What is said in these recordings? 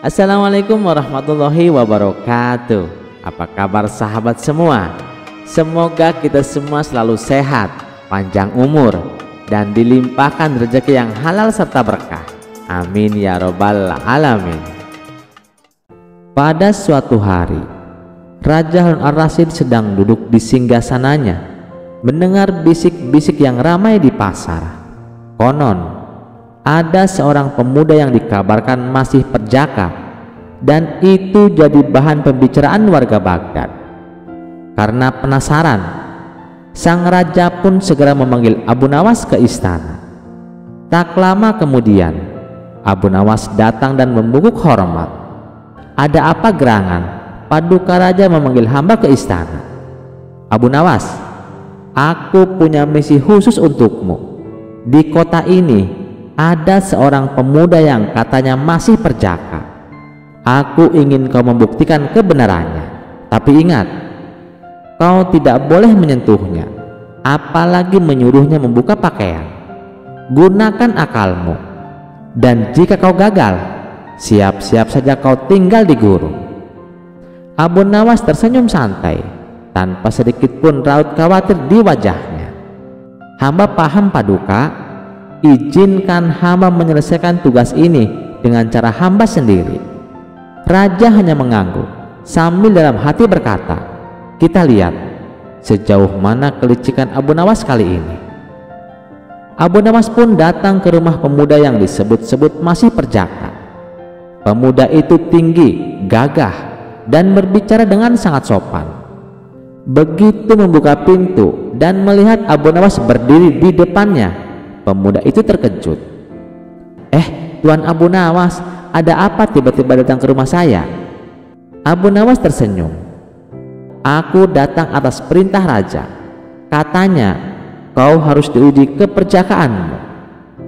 Assalamualaikum warahmatullahi wabarakatuh. Apa kabar sahabat semua? Semoga kita semua selalu sehat, panjang umur, dan dilimpahkan rezeki yang halal serta berkah. Amin ya robbal alamin. Pada suatu hari, Raja Harun ar-Rasyid sedang duduk di singgasananya, mendengar bisik-bisik yang ramai di pasar. Konon ada seorang pemuda yang dikabarkan masih perjaka, dan itu jadi bahan pembicaraan warga Baghdad. Karena penasaran, sang raja pun segera memanggil Abu Nawas ke istana. Tak lama kemudian, Abu Nawas datang dan membungkuk hormat. "Ada apa gerangan? Paduka raja memanggil hamba ke istana." "Abu Nawas, aku punya misi khusus untukmu. Di kota ini ada seorang pemuda yang katanya masih perjaka. Aku ingin kau membuktikan kebenarannya. Tapi ingat, kau tidak boleh menyentuhnya, apalagi menyuruhnya membuka pakaian. Gunakan akalmu, dan jika kau gagal, siap-siap saja kau tinggal di gurun." Abu Nawas tersenyum santai, tanpa sedikit pun raut khawatir di wajahnya. "Hamba paham Paduka. Izinkan hamba menyelesaikan tugas ini dengan cara hamba sendiri." Raja hanya mengangguk sambil dalam hati berkata, "Kita lihat sejauh mana kelicikan Abu Nawas kali ini." Abu Nawas pun datang ke rumah pemuda yang disebut-sebut masih perjaka. Pemuda itu tinggi, gagah, dan berbicara dengan sangat sopan. Begitu membuka pintu dan melihat Abu Nawas berdiri di depannya, pemuda itu terkejut. Tuan Abu Nawas, ada apa tiba-tiba datang ke rumah saya?" Abu Nawas tersenyum. "Aku datang atas perintah raja. Katanya kau harus diuji keperjakaanmu."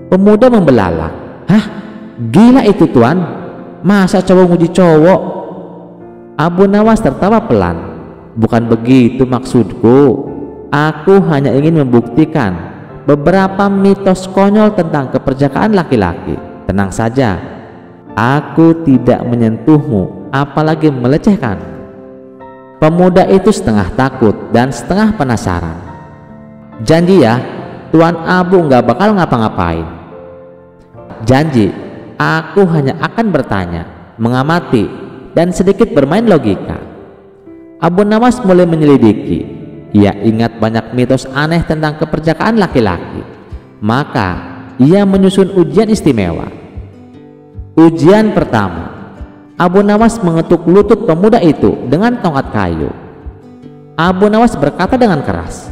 Pemuda membelalak. "Hah? Gila itu tuan, masa cowok nguji cowok?" Abu Nawas tertawa pelan. "Bukan begitu maksudku. Aku hanya ingin membuktikan beberapa mitos konyol tentang keperjakaan laki-laki. Tenang saja, aku tidak menyentuhmu, apalagi melecehkan." Pemuda itu setengah takut dan setengah penasaran. "Janji ya, Tuan Abu nggak bakal ngapa-ngapain." "Janji, aku hanya akan bertanya, mengamati, dan sedikit bermain logika." Abu Nawas mulai menyelidiki. Ia ingat banyak mitos aneh tentang keperjakaan laki-laki. Maka ia menyusun ujian istimewa. Ujian pertama, Abu Nawas mengetuk lutut pemuda itu dengan tongkat kayu. Abu Nawas berkata dengan keras,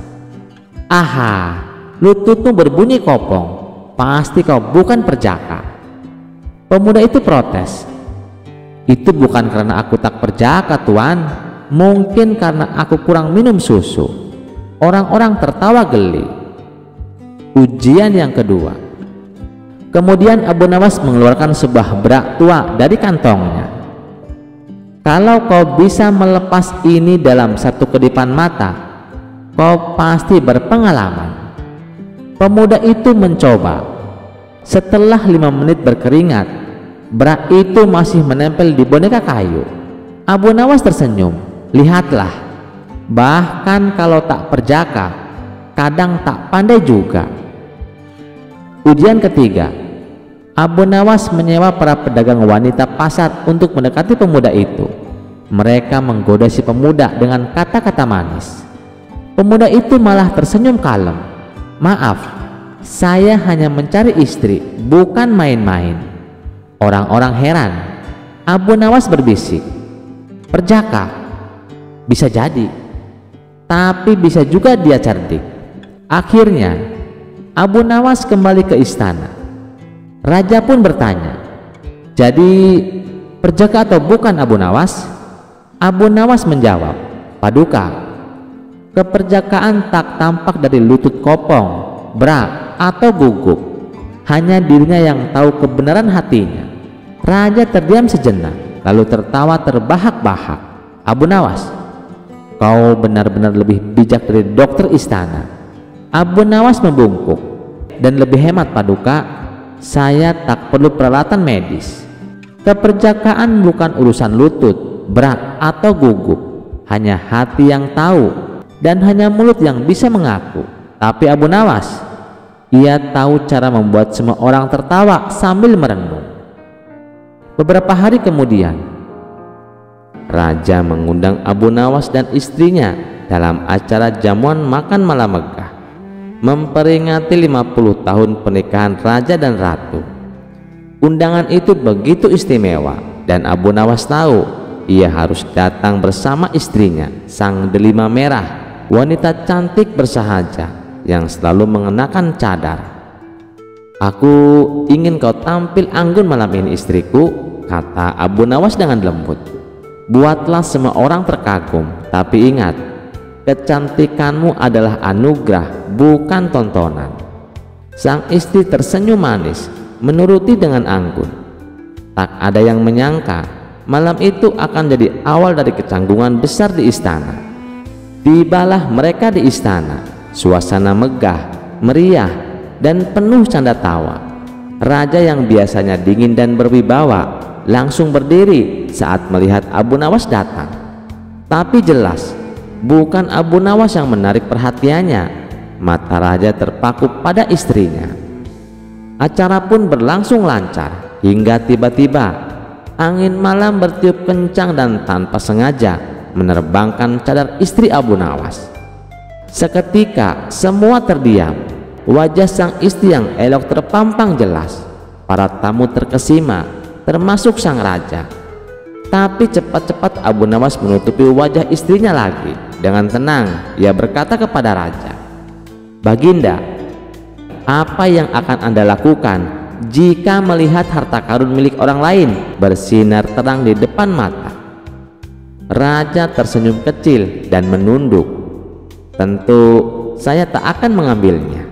"Aha, lututmu berbunyi kopong. Pasti kau bukan perjaka." Pemuda itu protes, "Itu bukan karena aku tak perjaka, Tuan. Mungkin karena aku kurang minum susu." Orang-orang tertawa geli. Ujian yang kedua. Kemudian Abu Nawas mengeluarkan sebuah berak tua dari kantongnya. "Kalau kau bisa melepas ini dalam satu kedipan mata, kau pasti berpengalaman." Pemuda itu mencoba. Setelah 5 menit berkeringat, berak itu masih menempel di boneka kayu. Abu Nawas tersenyum. "Lihatlah, bahkan kalau tak perjaka, kadang tak pandai juga." Ujian ketiga. Abu Nawas menyewa para pedagang wanita pasar untuk mendekati pemuda itu. Mereka menggoda si pemuda dengan kata-kata manis. Pemuda itu malah tersenyum kalem. "Maaf, saya hanya mencari istri, bukan main-main." Orang-orang heran. Abu Nawas berbisik, "Perjaka? Bisa jadi, tapi bisa juga dia cerdik." Akhirnya Abu Nawas kembali ke istana. Raja pun bertanya, "Jadi perjaka atau bukan Abu Nawas?" Abu Nawas menjawab, "Paduka, keperjakaan tak tampak dari lutut kopong, berak, atau guguk. Hanya dirinya yang tahu kebenaran hatinya." Raja terdiam sejenak, lalu tertawa terbahak-bahak. "Abu Nawas, kau benar-benar lebih bijak dari dokter istana." Abu Nawas membungkuk. "Dan lebih hemat Paduka, saya tak perlu peralatan medis." Keperjakaan bukan urusan lutut, berat atau gugup, hanya hati yang tahu dan hanya mulut yang bisa mengaku. Tapi Abu Nawas, ia tahu cara membuat semua orang tertawa sambil merenung. Beberapa hari kemudian, raja mengundang Abu Nawas dan istrinya dalam acara jamuan makan malam megah, memperingati 50 tahun pernikahan raja dan ratu. Undangan itu begitu istimewa dan Abu Nawas tahu ia harus datang bersama istrinya, sang delima merah, wanita cantik bersahaja yang selalu mengenakan cadar. "Aku ingin kau tampil anggun malam ini, istriku," kata Abu Nawas dengan lembut. "Buatlah semua orang terkagum, tapi ingat, kecantikanmu adalah anugerah, bukan tontonan." Sang istri tersenyum manis, menuruti dengan anggun. Tak ada yang menyangka malam itu akan jadi awal dari kecanggungan besar di istana. Tibalah mereka di istana, suasana megah, meriah, dan penuh canda tawa. Raja yang biasanya dingin dan berwibawa langsung berdiri saat melihat Abu Nawas datang. Tapi jelas bukan Abu Nawas yang menarik perhatiannya. Mata raja terpaku pada istrinya. Acara pun berlangsung lancar hingga tiba-tiba angin malam bertiup kencang dan tanpa sengaja menerbangkan cadar istri Abu Nawas. Seketika semua terdiam. Wajah sang istri yang elok terpampang jelas. Para tamu terkesima, termasuk sang raja. Tapi cepat-cepat Abu Nawas menutupi wajah istrinya lagi. Dengan tenang ia berkata kepada raja, "Baginda, apa yang akan Anda lakukan jika melihat harta karun milik orang lain bersinar terang di depan mata?" Raja tersenyum kecil dan menunduk. "Tentu saya tak akan mengambilnya."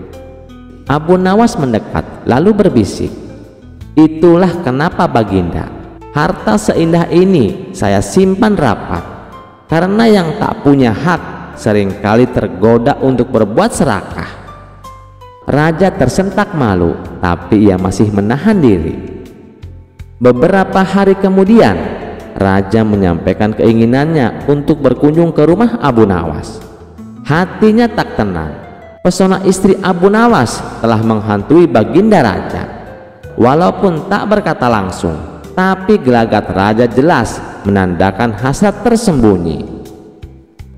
Abu Nawas mendekat lalu berbisik, "Itulah kenapa Baginda, harta seindah ini saya simpan rapat, karena yang tak punya hak seringkali tergoda untuk berbuat serakah." Raja tersentak malu, tapi ia masih menahan diri. Beberapa hari kemudian, raja menyampaikan keinginannya untuk berkunjung ke rumah Abu Nawas. Hatinya tak tenang. Pesona istri Abu Nawas telah menghantui baginda raja. Walaupun tak berkata langsung, tapi gelagat raja jelas menandakan hasrat tersembunyi.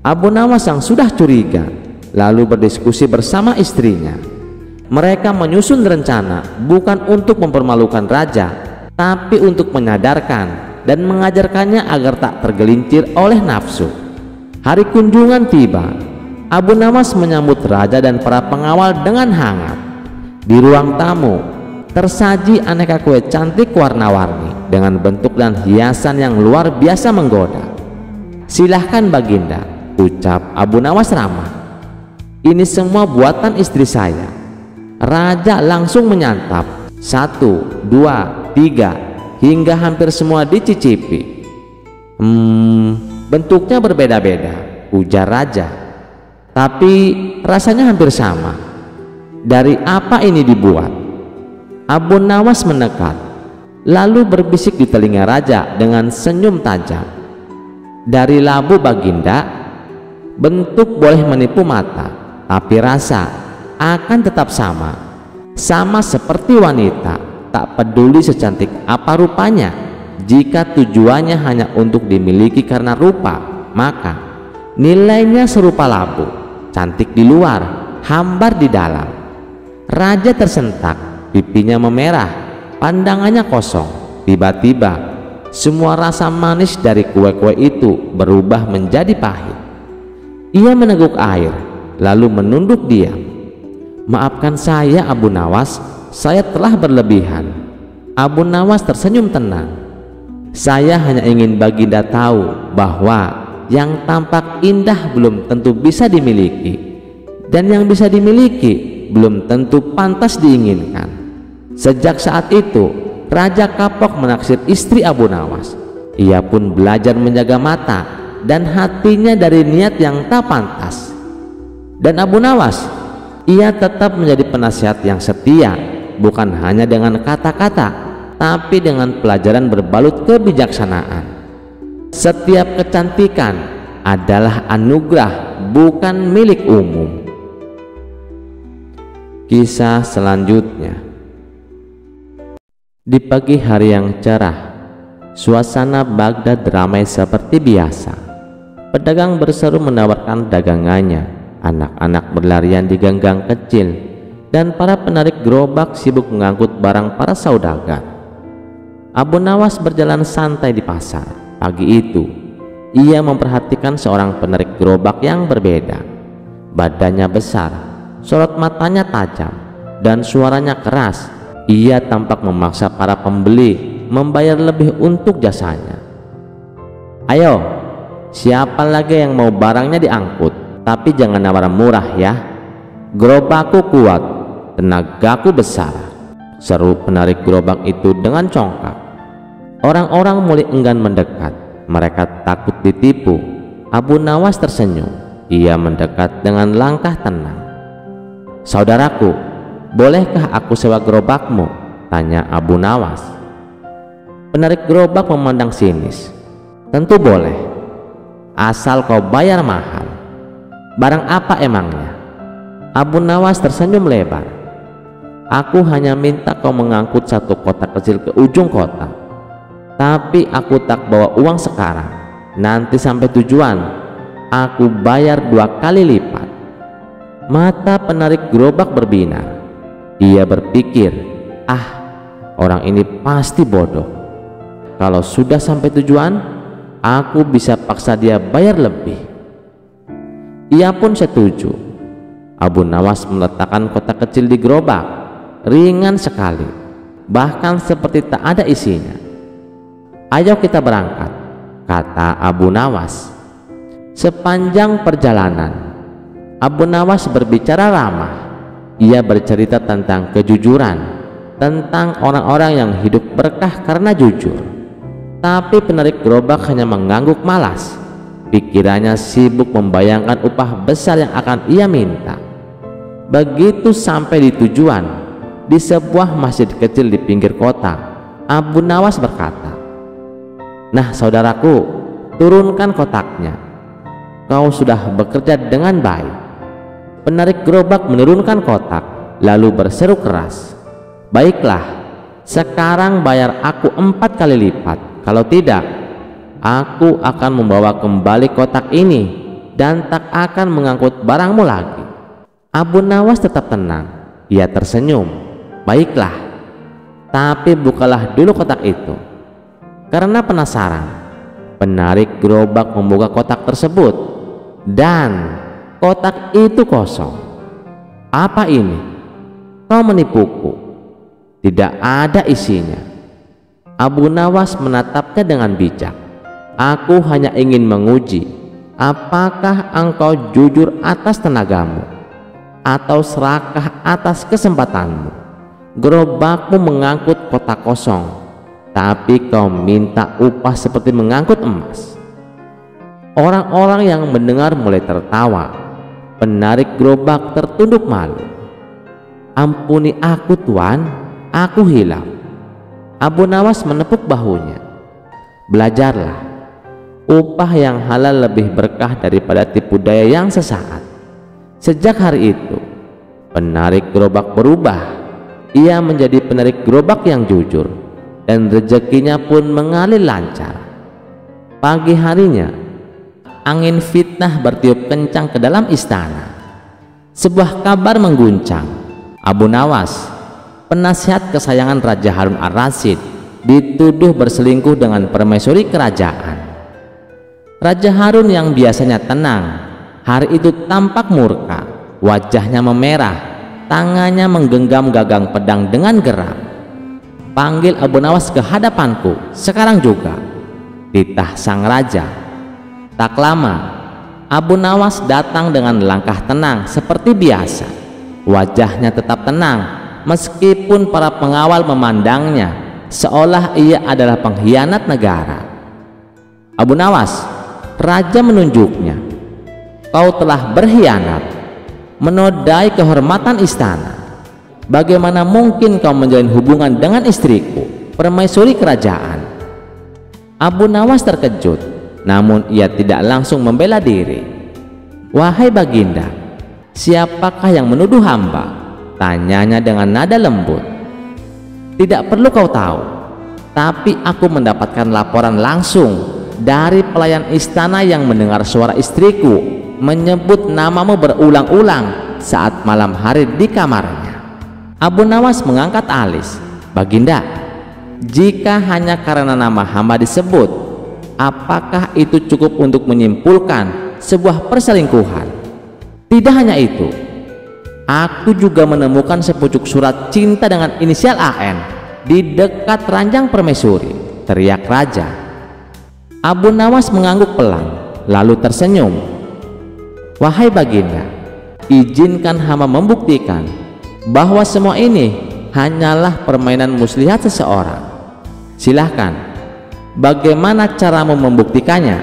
Abu Nawas yang sudah curiga lalu berdiskusi bersama istrinya. Mereka menyusun rencana bukan untuk mempermalukan raja, tapi untuk menyadarkan dan mengajarkannya agar tak tergelincir oleh nafsu. Hari kunjungan tiba. Abu Nawas menyambut raja dan para pengawal dengan hangat. Di ruang tamu tersaji aneka kue cantik warna-warni dengan bentuk dan hiasan yang luar biasa menggoda. "Silahkan Baginda," ucap Abu Nawas ramah. "Ini semua buatan istri saya." Raja langsung menyantap 1, 2, 3 hingga hampir semua dicicipi. Bentuknya berbeda-beda," ujar raja, "tapi rasanya hampir sama. Dari apa ini dibuat?" Abu Nawas mendekat lalu berbisik di telinga raja dengan senyum tajam, "Dari labu Baginda. Bentuk boleh menipu mata, tapi rasa akan tetap sama seperti wanita, tak peduli secantik apa rupanya. Jika tujuannya hanya untuk dimiliki karena rupa, maka nilainya serupa labu, cantik di luar, hambar di dalam." Raja tersentak, pipinya memerah, pandangannya kosong. Tiba-tiba semua rasa manis dari kue-kue itu berubah menjadi pahit. Ia meneguk air lalu menunduk diam. "Maafkan saya Abu Nawas, saya telah berlebihan." Abu Nawas tersenyum tenang. "Saya hanya ingin Baginda tahu bahwa yang tampak indah belum tentu bisa dimiliki, dan yang bisa dimiliki belum tentu pantas diinginkan." Sejak saat itu Raja kapok menaksir istri Abu Nawas. Ia pun belajar menjaga mata dan hatinya dari niat yang tak pantas. Dan Abu Nawas, ia tetap menjadi penasihat yang setia, bukan hanya dengan kata-kata, tapi dengan pelajaran berbalut kebijaksanaan. Setiap kecantikan adalah anugerah, bukan milik umum. Kisah selanjutnya. Di pagi hari yang cerah, suasana Baghdad ramai seperti biasa. Pedagang berseru menawarkan dagangannya, anak-anak berlarian di gang-gang kecil, dan para penarik gerobak sibuk mengangkut barang para saudagar. Abu Nawas berjalan santai di pasar. Pagi itu, ia memperhatikan seorang penarik gerobak yang berbeda. Badannya besar, sorot matanya tajam, dan suaranya keras. Ia tampak memaksa para pembeli membayar lebih untuk jasanya. "Ayo, siapa lagi yang mau barangnya diangkut? Tapi jangan nawar murah ya. Gerobakku kuat, tenagaku besar," seru penarik gerobak itu dengan congkak. Orang-orang mulai enggan mendekat. Mereka takut ditipu. Abu Nawas tersenyum. Ia mendekat dengan langkah tenang. "Saudaraku, bolehkah aku sewa gerobakmu?" tanya Abu Nawas. Penarik gerobak memandang sinis. "Tentu boleh, asal kau bayar mahal." "Barang apa emangnya?" Abu Nawas tersenyum lebar. "Aku hanya minta kau mengangkut satu kotak kecil ke ujung kota. Tapi aku tak bawa uang sekarang. Nanti sampai tujuan, aku bayar 2 kali lipat." Mata penarik gerobak berbinar. Ia berpikir, orang ini pasti bodoh. Kalau sudah sampai tujuan, aku bisa paksa dia bayar lebih. Ia pun setuju. Abu Nawas meletakkan kotak kecil di gerobak. Ringan sekali, bahkan seperti tak ada isinya. "Ayo kita berangkat," kata Abu Nawas. Sepanjang perjalanan, Abu Nawas berbicara ramah. Ia bercerita tentang kejujuran, tentang orang-orang yang hidup berkah karena jujur. Tapi penarik gerobak hanya mengangguk malas. Pikirannya sibuk membayangkan upah besar yang akan ia minta. Begitu sampai di tujuan, di sebuah masjid kecil di pinggir kota, Abu Nawas berkata, "Nah saudaraku, turunkan kotaknya. Kau sudah bekerja dengan baik." Penarik gerobak menurunkan kotak, lalu berseru keras, "Baiklah, sekarang bayar aku 4 kali lipat. Kalau tidak, aku akan membawa kembali kotak ini dan tak akan mengangkut barangmu lagi." Abu Nawas tetap tenang. Ia tersenyum. "Baiklah, tapi bukalah dulu kotak itu." Karena penasaran, penarik gerobak membuka kotak tersebut, dan kotak itu kosong. "Apa ini? Kau menipuku. Tidak ada isinya." Abu Nawas menatapnya dengan bijak. "Aku hanya ingin menguji, apakah engkau jujur atas tenagamu atau serakah atas kesempatanmu. Gerobakmu mengangkut kotak kosong, tapi kau minta upah seperti mengangkut emas." Orang-orang yang mendengar mulai tertawa. Penarik gerobak tertunduk malu. "Ampuni aku Tuan, aku hilaf." Abu Nawas menepuk bahunya. "Belajarlah, upah yang halal lebih berkah daripada tipu daya yang sesaat." Sejak hari itu, penarik gerobak berubah. Ia menjadi penarik gerobak yang jujur, dan rezekinya pun mengalir lancar. Pagi harinya, angin fitnah bertiup kencang ke dalam istana. Sebuah kabar mengguncang. Abu Nawas, penasihat kesayangan Raja Harun ar-Rasyid, dituduh berselingkuh dengan permaisuri kerajaan. Raja Harun yang biasanya tenang, hari itu tampak murka. Wajahnya memerah, tangannya menggenggam gagang pedang dengan geram. "Panggil Abu Nawas ke hadapanku sekarang juga," titah sang raja. Tak lama, Abu Nawas datang dengan langkah tenang seperti biasa. Wajahnya tetap tenang meskipun para pengawal memandangnya seolah ia adalah pengkhianat negara. "Abu Nawas," raja menunjuknya, "kau telah berkhianat, menodai kehormatan istana. Bagaimana mungkin kau menjalin hubungan dengan istriku?" permaisuri kerajaan. Abu Nawas terkejut, namun ia tidak langsung membela diri. "Wahai Baginda, siapakah yang menuduh hamba?" tanyanya dengan nada lembut. "Tidak perlu kau tahu, tapi aku mendapatkan laporan langsung dari pelayan istana yang mendengar suara istriku menyebut namamu berulang-ulang saat malam hari di kamarnya." Abu Nawas mengangkat alis. "Baginda, jika hanya karena nama hamba disebut, apakah itu cukup untuk menyimpulkan sebuah perselingkuhan? Tidak hanya itu, aku juga menemukan sepucuk surat cinta dengan inisial AN di dekat ranjang permaisuri," teriak raja. Abu Nawas mengangguk pelan, lalu tersenyum. "Wahai Baginda, izinkan hamba membuktikan bahwa semua ini hanyalah permainan muslihat seseorang. Silahkan, bagaimana caramu membuktikannya?"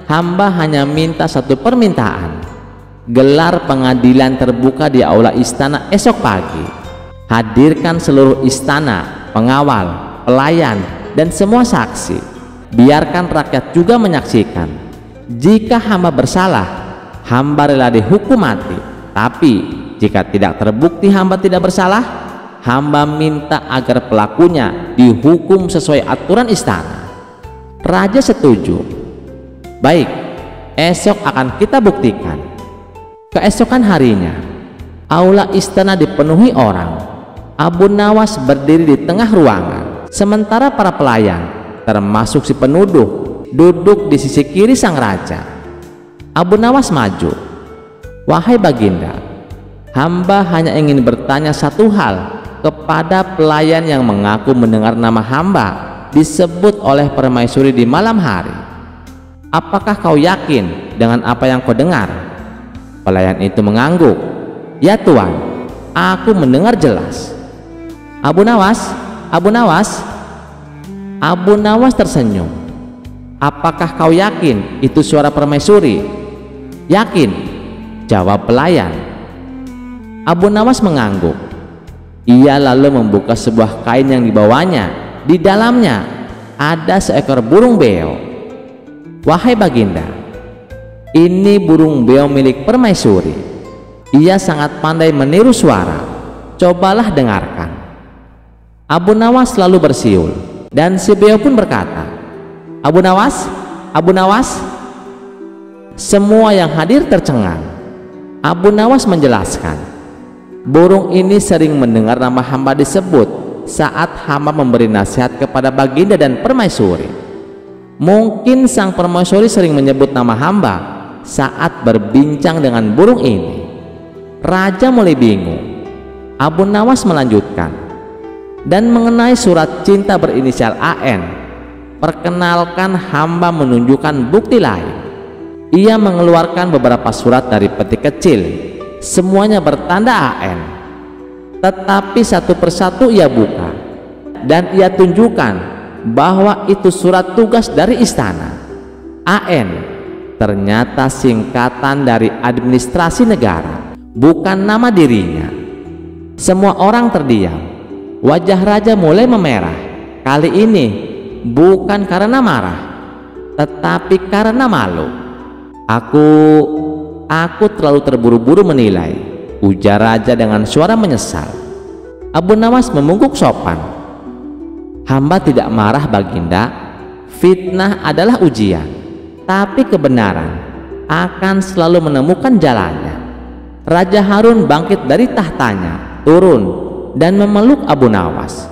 "Hamba hanya minta satu permintaan. Gelar pengadilan terbuka di aula istana esok pagi. Hadirkan seluruh istana, pengawal, pelayan, dan semua saksi. Biarkan rakyat juga menyaksikan. Jika hamba bersalah, hamba rela dihukum mati. Tapi jika tidak terbukti hamba tidak bersalah, hamba minta agar pelakunya dihukum sesuai aturan istana." Raja setuju. "Baik, esok akan kita buktikan." Keesokan harinya, aula istana dipenuhi orang. Abu Nawas berdiri di tengah ruangan, sementara para pelayan, termasuk si penuduh, duduk di sisi kiri sang raja. Abu Nawas maju. "Wahai Baginda, hamba hanya ingin bertanya satu hal kepada pelayan yang mengaku mendengar nama hamba disebut oleh permaisuri di malam hari. Apakah kau yakin dengan apa yang kau dengar?" Pelayan itu mengangguk. "Ya Tuan, aku mendengar jelas." Abu Nawas, Abu Nawas." Abu Nawas tersenyum. "Apakah kau yakin itu suara permaisuri?" "Yakin," jawab pelayan. Abu Nawas mengangguk. Ia lalu membuka sebuah kain yang dibawanya. Di dalamnya ada seekor burung beo. "Wahai Baginda, ini burung beo milik permaisuri. Ia sangat pandai meniru suara. Cobalah dengarkan." Abu Nawas lalu bersiul, dan si beo pun berkata, "Abu Nawas, Abu Nawas." Semua yang hadir tercengang. Abu Nawas menjelaskan, "Burung ini sering mendengar nama hamba disebut saat hamba memberi nasihat kepada Baginda dan permaisuri. Mungkin sang permaisuri sering menyebut nama hamba saat berbincang dengan burung ini." Raja mulai bingung. Abu Nawas melanjutkan, "Dan mengenai surat cinta berinisial AN, perkenalkan hamba menunjukkan bukti lain." Ia mengeluarkan beberapa surat dari peti kecil, semuanya bertanda AN. Tetapi satu persatu ia buka, dan ia tunjukkan bahwa itu surat tugas dari istana. AN ternyata singkatan dari administrasi negara, bukan nama dirinya. Semua orang terdiam. Wajah raja mulai memerah. Kali ini bukan karena marah, tetapi karena malu. Aku terlalu terburu-buru menilai," ujar raja dengan suara menyesal. Abu Nawas membungkuk sopan. "Hamba tidak marah Baginda. Fitnah adalah ujian, tapi kebenaran akan selalu menemukan jalannya." Raja Harun bangkit dari tahtanya, turun, dan memeluk Abu Nawas.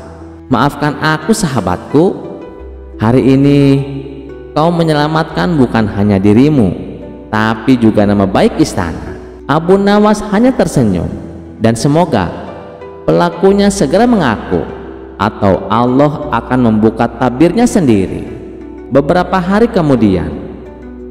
"Maafkan aku sahabatku. Hari ini kau menyelamatkan bukan hanya dirimu, tapi juga nama baik istana." Abu Nawas hanya tersenyum, dan semoga pelakunya segera mengaku atau Allah akan membuka tabirnya sendiri. Beberapa hari kemudian,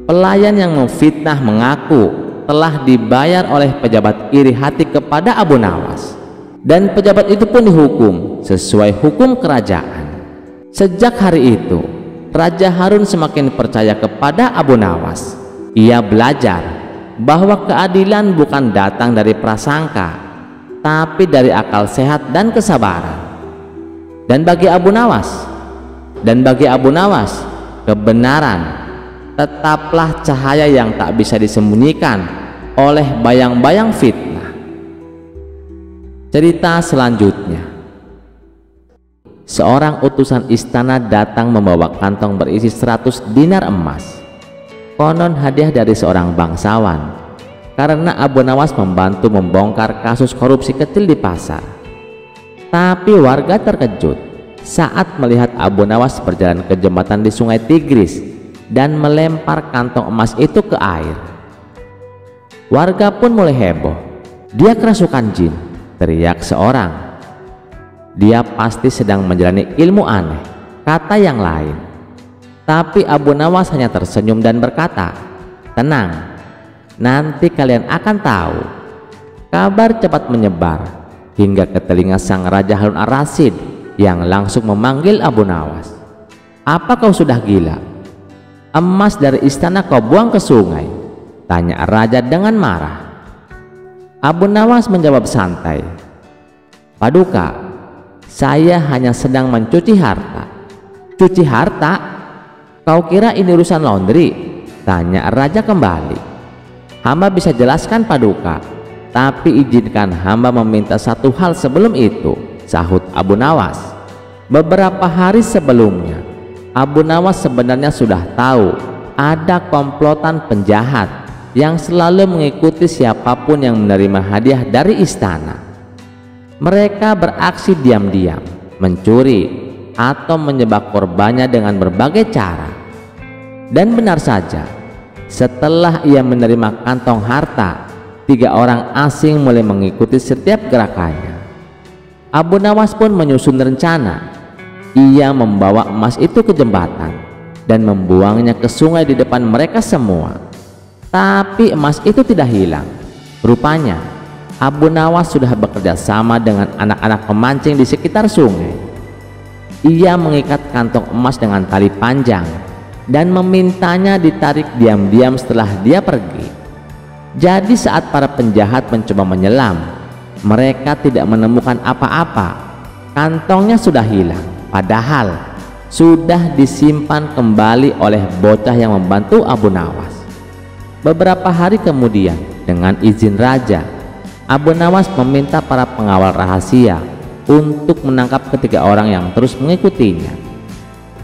pelayan yang memfitnah mengaku telah dibayar oleh pejabat iri hati kepada Abu Nawas, dan pejabat itu pun dihukum sesuai hukum kerajaan. Sejak hari itu, Raja Harun semakin percaya kepada Abu Nawas. Ia belajar bahwa keadilan bukan datang dari prasangka, tapi dari akal sehat dan kesabaran. Dan bagi Abu Nawas, kebenaran tetaplah cahaya yang tak bisa disembunyikan oleh bayang-bayang fitnah. Cerita selanjutnya, seorang utusan istana datang membawa kantong berisi 100 dinar emas, konon hadiah dari seorang bangsawan, karena Abu Nawas membantu membongkar kasus korupsi kecil di pasar. Tapi warga terkejut saat melihat Abu Nawas berjalan ke jembatan di Sungai Tigris dan melempar kantong emas itu ke air. Warga pun mulai heboh. "Dia kerasukan jin," teriak seorang. "Dia pasti sedang menjalani ilmu aneh," kata yang lain. Tapi Abu Nawas hanya tersenyum dan berkata, "Tenang, nanti kalian akan tahu." Kabar cepat menyebar hingga ke telinga sang Raja Harun ar-Rasyid yang langsung memanggil Abu Nawas. "Apa kau sudah gila? Emas dari istana kau buang ke sungai?" tanya raja dengan marah. Abu Nawas menjawab santai, "Paduka, saya hanya sedang mencuci harta." "Cuci harta? Kau kira ini urusan laundry?" tanya raja kembali. "Hamba bisa jelaskan Paduka, tapi izinkan hamba meminta satu hal sebelum itu," sahut Abu Nawas. Beberapa hari sebelumnya, Abu Nawas sebenarnya sudah tahu ada komplotan penjahat yang selalu mengikuti siapapun yang menerima hadiah dari istana. Mereka beraksi diam-diam, mencuri atau menyebab korbannya dengan berbagai cara. Dan benar saja, setelah ia menerima kantong harta, 3 orang asing mulai mengikuti setiap gerakannya. Abu Nawas pun menyusun rencana. Ia membawa emas itu ke jembatan dan membuangnya ke sungai di depan mereka semua. Tapi emas itu tidak hilang. Rupanya Abu Nawas sudah bekerja sama dengan anak-anak pemancing di sekitar sungai. Ia mengikat kantong emas dengan tali panjang dan memintanya ditarik diam-diam setelah dia pergi. Jadi saat para penjahat mencoba menyelam, mereka tidak menemukan apa-apa. Kantongnya sudah hilang, padahal sudah disimpan kembali oleh bocah yang membantu Abu Nawas. Beberapa hari kemudian, dengan izin raja, Abu Nawas meminta para pengawal rahasia untuk menangkap ketiga orang yang terus mengikutinya.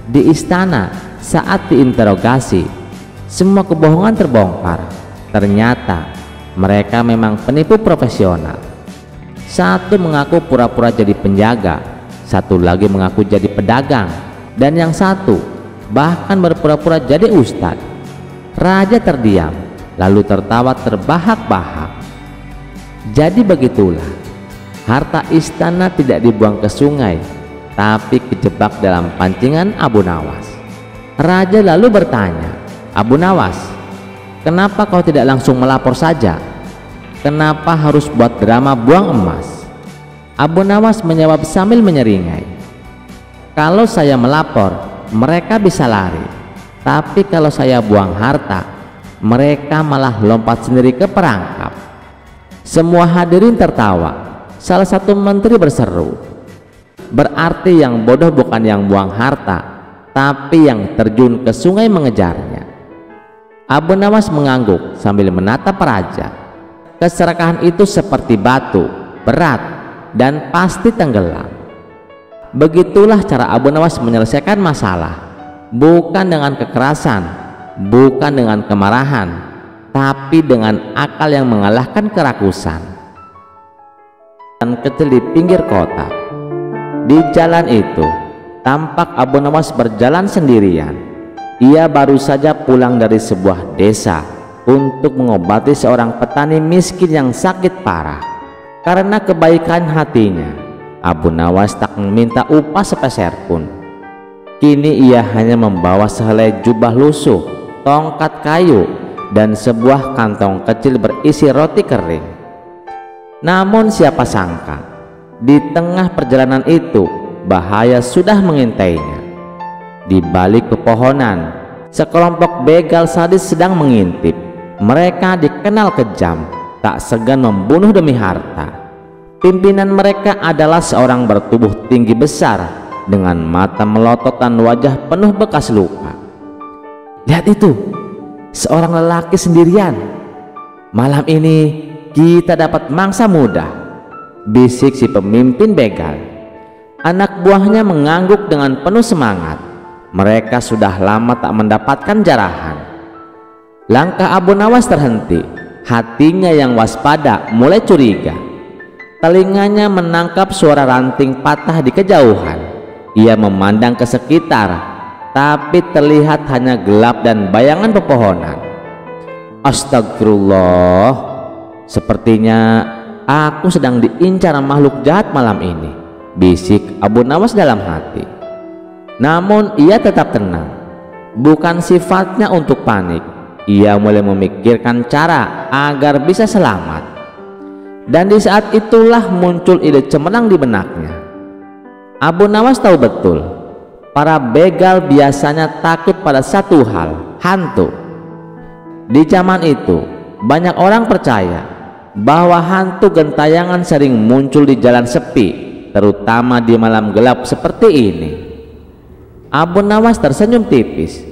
Di istana, saat diinterogasi, semua kebohongan terbongkar. Ternyata mereka memang penipu profesional. Satu mengaku pura-pura jadi penjaga, satu lagi mengaku jadi pedagang, dan yang satu bahkan berpura-pura jadi ustadz. Raja terdiam, lalu tertawa terbahak-bahak. Jadi begitulah, harta istana tidak dibuang ke sungai, tapi kejebak dalam pancingan Abu Nawas. Raja lalu bertanya, "Abu Nawas, kenapa kau tidak langsung melapor saja? Kenapa harus buat drama buang emas?" Abu Nawas menjawab sambil menyeringai, "Kalau saya melapor, mereka bisa lari. Tapi kalau saya buang harta, mereka malah lompat sendiri ke perangkap." Semua hadirin tertawa. Salah satu menteri berseru, "Berarti yang bodoh bukan yang buang harta, tapi yang terjun ke sungai mengejarnya." Abu Nawas mengangguk sambil menatap raja. Keserakahan itu seperti batu, berat, dan pasti tenggelam. Begitulah cara Abu Nawas menyelesaikan masalah, bukan dengan kekerasan, bukan dengan kemarahan, tapi dengan akal yang mengalahkan kerakusan. Dan kecil di pinggir kota. Di jalan itu, tampak Abu Nawas berjalan sendirian. Ia baru saja pulang dari sebuah desa untuk mengobati seorang petani miskin yang sakit parah. Karena kebaikan hatinya, Abu Nawas tak meminta upah sepeser pun. Kini ia hanya membawa sehelai jubah lusuh, tongkat kayu, dan sebuah kantong kecil berisi roti kering. Namun siapa sangka, di tengah perjalanan itu bahaya sudah mengintainya. Di balik pepohonan, sekelompok begal sadis sedang mengintip. Mereka dikenal kejam, tak segan membunuh demi harta. Pimpinan mereka adalah seorang bertubuh tinggi besar dengan mata melotot dan wajah penuh bekas luka. "Lihat itu, seorang lelaki sendirian. Malam ini kita dapat mangsa muda," bisik si pemimpin begal. Anak buahnya mengangguk dengan penuh semangat. Mereka sudah lama tak mendapatkan jarahan. Langkah Abu Nawas terhenti. Hatinya yang waspada mulai curiga. Telinganya menangkap suara ranting patah di kejauhan. Ia memandang ke sekitar, tapi terlihat hanya gelap dan bayangan pepohonan. "Astagfirullah, sepertinya aku sedang diincar makhluk jahat malam ini," bisik Abu Nawas dalam hati. Namun ia tetap tenang. Bukan sifatnya untuk panik. Ia mulai memikirkan cara agar bisa selamat. Dan di saat itulah muncul ide cemerlang di benaknya. Abu Nawas tahu betul, para begal biasanya takut pada satu hal, hantu. Di zaman itu, banyak orang percaya bahwa hantu gentayangan sering muncul di jalan sepi, terutama di malam gelap seperti ini. Abu Nawas tersenyum tipis.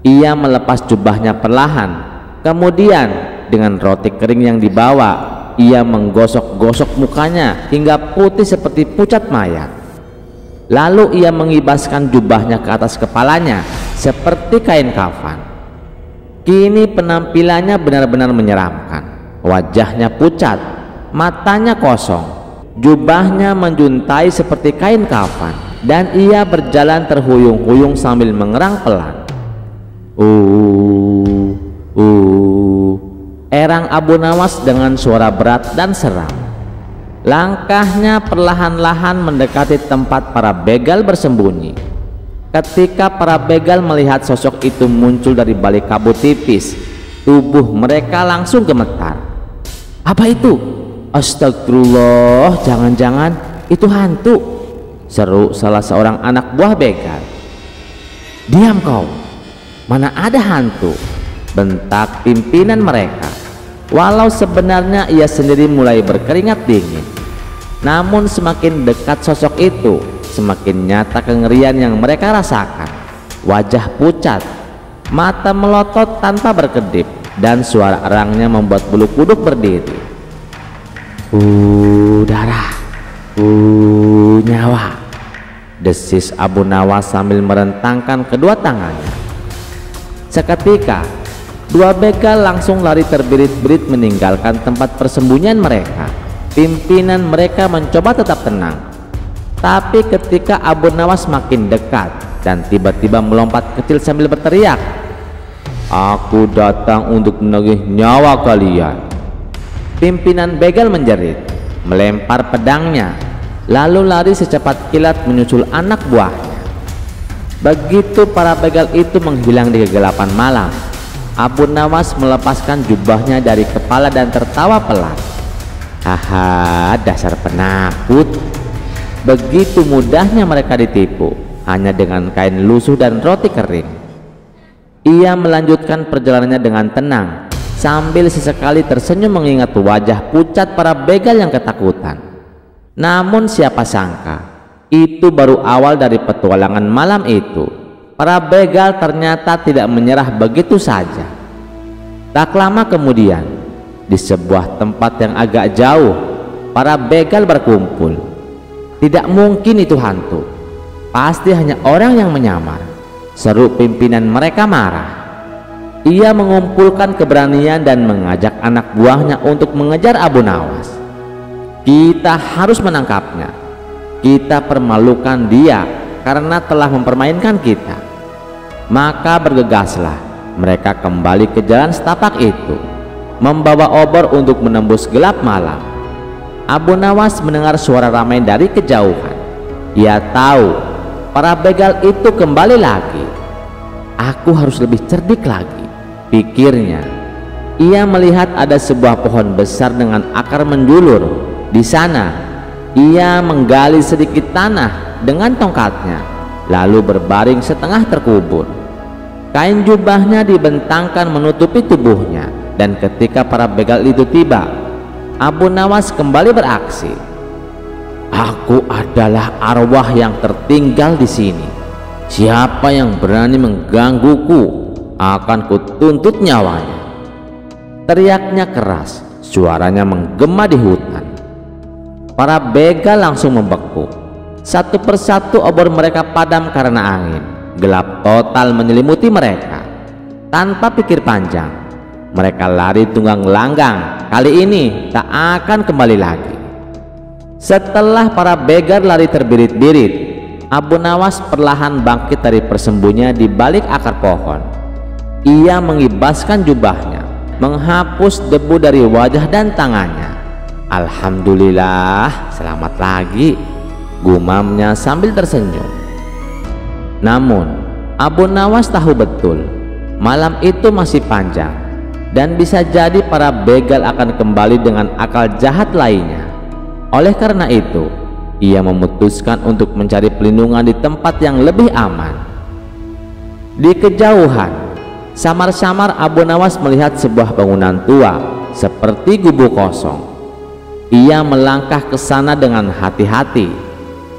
Ia melepas jubahnya perlahan. Kemudian dengan roti kering yang dibawa, ia menggosok-gosok mukanya hingga putih seperti pucat mayat. Lalu ia mengibaskan jubahnya ke atas kepalanya seperti kain kafan. Kini penampilannya benar-benar menyeramkan. Wajahnya pucat, matanya kosong, jubahnya menjuntai seperti kain kafan, dan ia berjalan terhuyung-huyung sambil mengerang pelan. Erang Abu Nawas dengan suara berat dan seram. Langkahnya perlahan-lahan mendekati tempat para begal bersembunyi. Ketika para begal melihat sosok itu muncul dari balik kabut tipis, tubuh mereka langsung gemetar. "Apa itu? Astagfirullah, jangan-jangan itu hantu," seru salah seorang anak buah begal. "Diam kau, mana ada hantu," bentak pimpinan mereka. Walau sebenarnya ia sendiri mulai berkeringat dingin, namun semakin dekat sosok itu, semakin nyata kengerian yang mereka rasakan. Wajah pucat, mata melotot tanpa berkedip, dan suara erangnya membuat bulu kuduk berdiri. Darah, nyawa," desis Abu Nawas sambil merentangkan kedua tangannya. Seketika dua begal langsung lari terbirit-birit meninggalkan tempat persembunyian mereka. Pimpinan mereka mencoba tetap tenang, tapi ketika Abu Nawas makin dekat dan tiba-tiba melompat kecil sambil berteriak, "Aku datang untuk menagih nyawa kalian." Pimpinan begal menjerit, melempar pedangnya, lalu lari secepat kilat menyusul anak buahnya. Begitu para begal itu menghilang di kegelapan malam, Abu Nawas melepaskan jubahnya dari kepala dan tertawa pelan. "Haha, dasar penakut. Begitu mudahnya mereka ditipu hanya dengan kain lusuh dan roti kering." Ia melanjutkan perjalanannya dengan tenang sambil sesekali tersenyum mengingat wajah pucat para begal yang ketakutan. Namun siapa sangka itu baru awal dari petualangan malam itu. Para begal ternyata tidak menyerah begitu saja. Tak lama kemudian, di sebuah tempat yang agak jauh, para begal berkumpul. "Tidak mungkin itu hantu, pasti hanya orang yang menyamar," seru pimpinan mereka marah. Ia mengumpulkan keberanian dan mengajak anak buahnya untuk mengejar Abu Nawas. "Kita harus menangkapnya. Kita permalukan dia karena telah mempermainkan kita." Maka bergegaslah mereka kembali ke jalan setapak itu, membawa obor untuk menembus gelap malam. Abu Nawas mendengar suara ramai dari kejauhan. Ia tahu para begal itu kembali lagi. "Aku harus lebih cerdik lagi," pikirnya. Ia melihat ada sebuah pohon besar dengan akar menjulur. Di sana ia menggali sedikit tanah dengan tongkatnya, lalu berbaring setengah terkubur. Kain jubahnya dibentangkan menutupi tubuhnya, dan ketika para begal itu tiba, Abu Nawas kembali beraksi. Aku adalah arwah yang tertinggal di sini. Siapa yang berani menggangguku akan kutuntut nyawanya. Teriaknya keras, suaranya menggema di hutan. Para begal langsung membeku. Satu persatu obor mereka padam karena angin. Gelap total menyelimuti mereka. Tanpa pikir panjang, mereka lari tunggang langgang. Kali ini tak akan kembali lagi. Setelah para begal lari terbirit-birit, Abu Nawas perlahan bangkit dari persembunyian di balik akar pohon. Ia mengibaskan jubahnya, menghapus debu dari wajah dan tangannya. Alhamdulillah, selamat lagi, gumamnya sambil tersenyum. Namun Abu Nawas tahu betul malam itu masih panjang, dan bisa jadi para begal akan kembali dengan akal jahat lainnya. Oleh karena itu, ia memutuskan untuk mencari pelindungan di tempat yang lebih aman. Di kejauhan, samar-samar Abu Nawas melihat sebuah bangunan tua seperti gubuk kosong. Ia melangkah ke sana dengan hati-hati.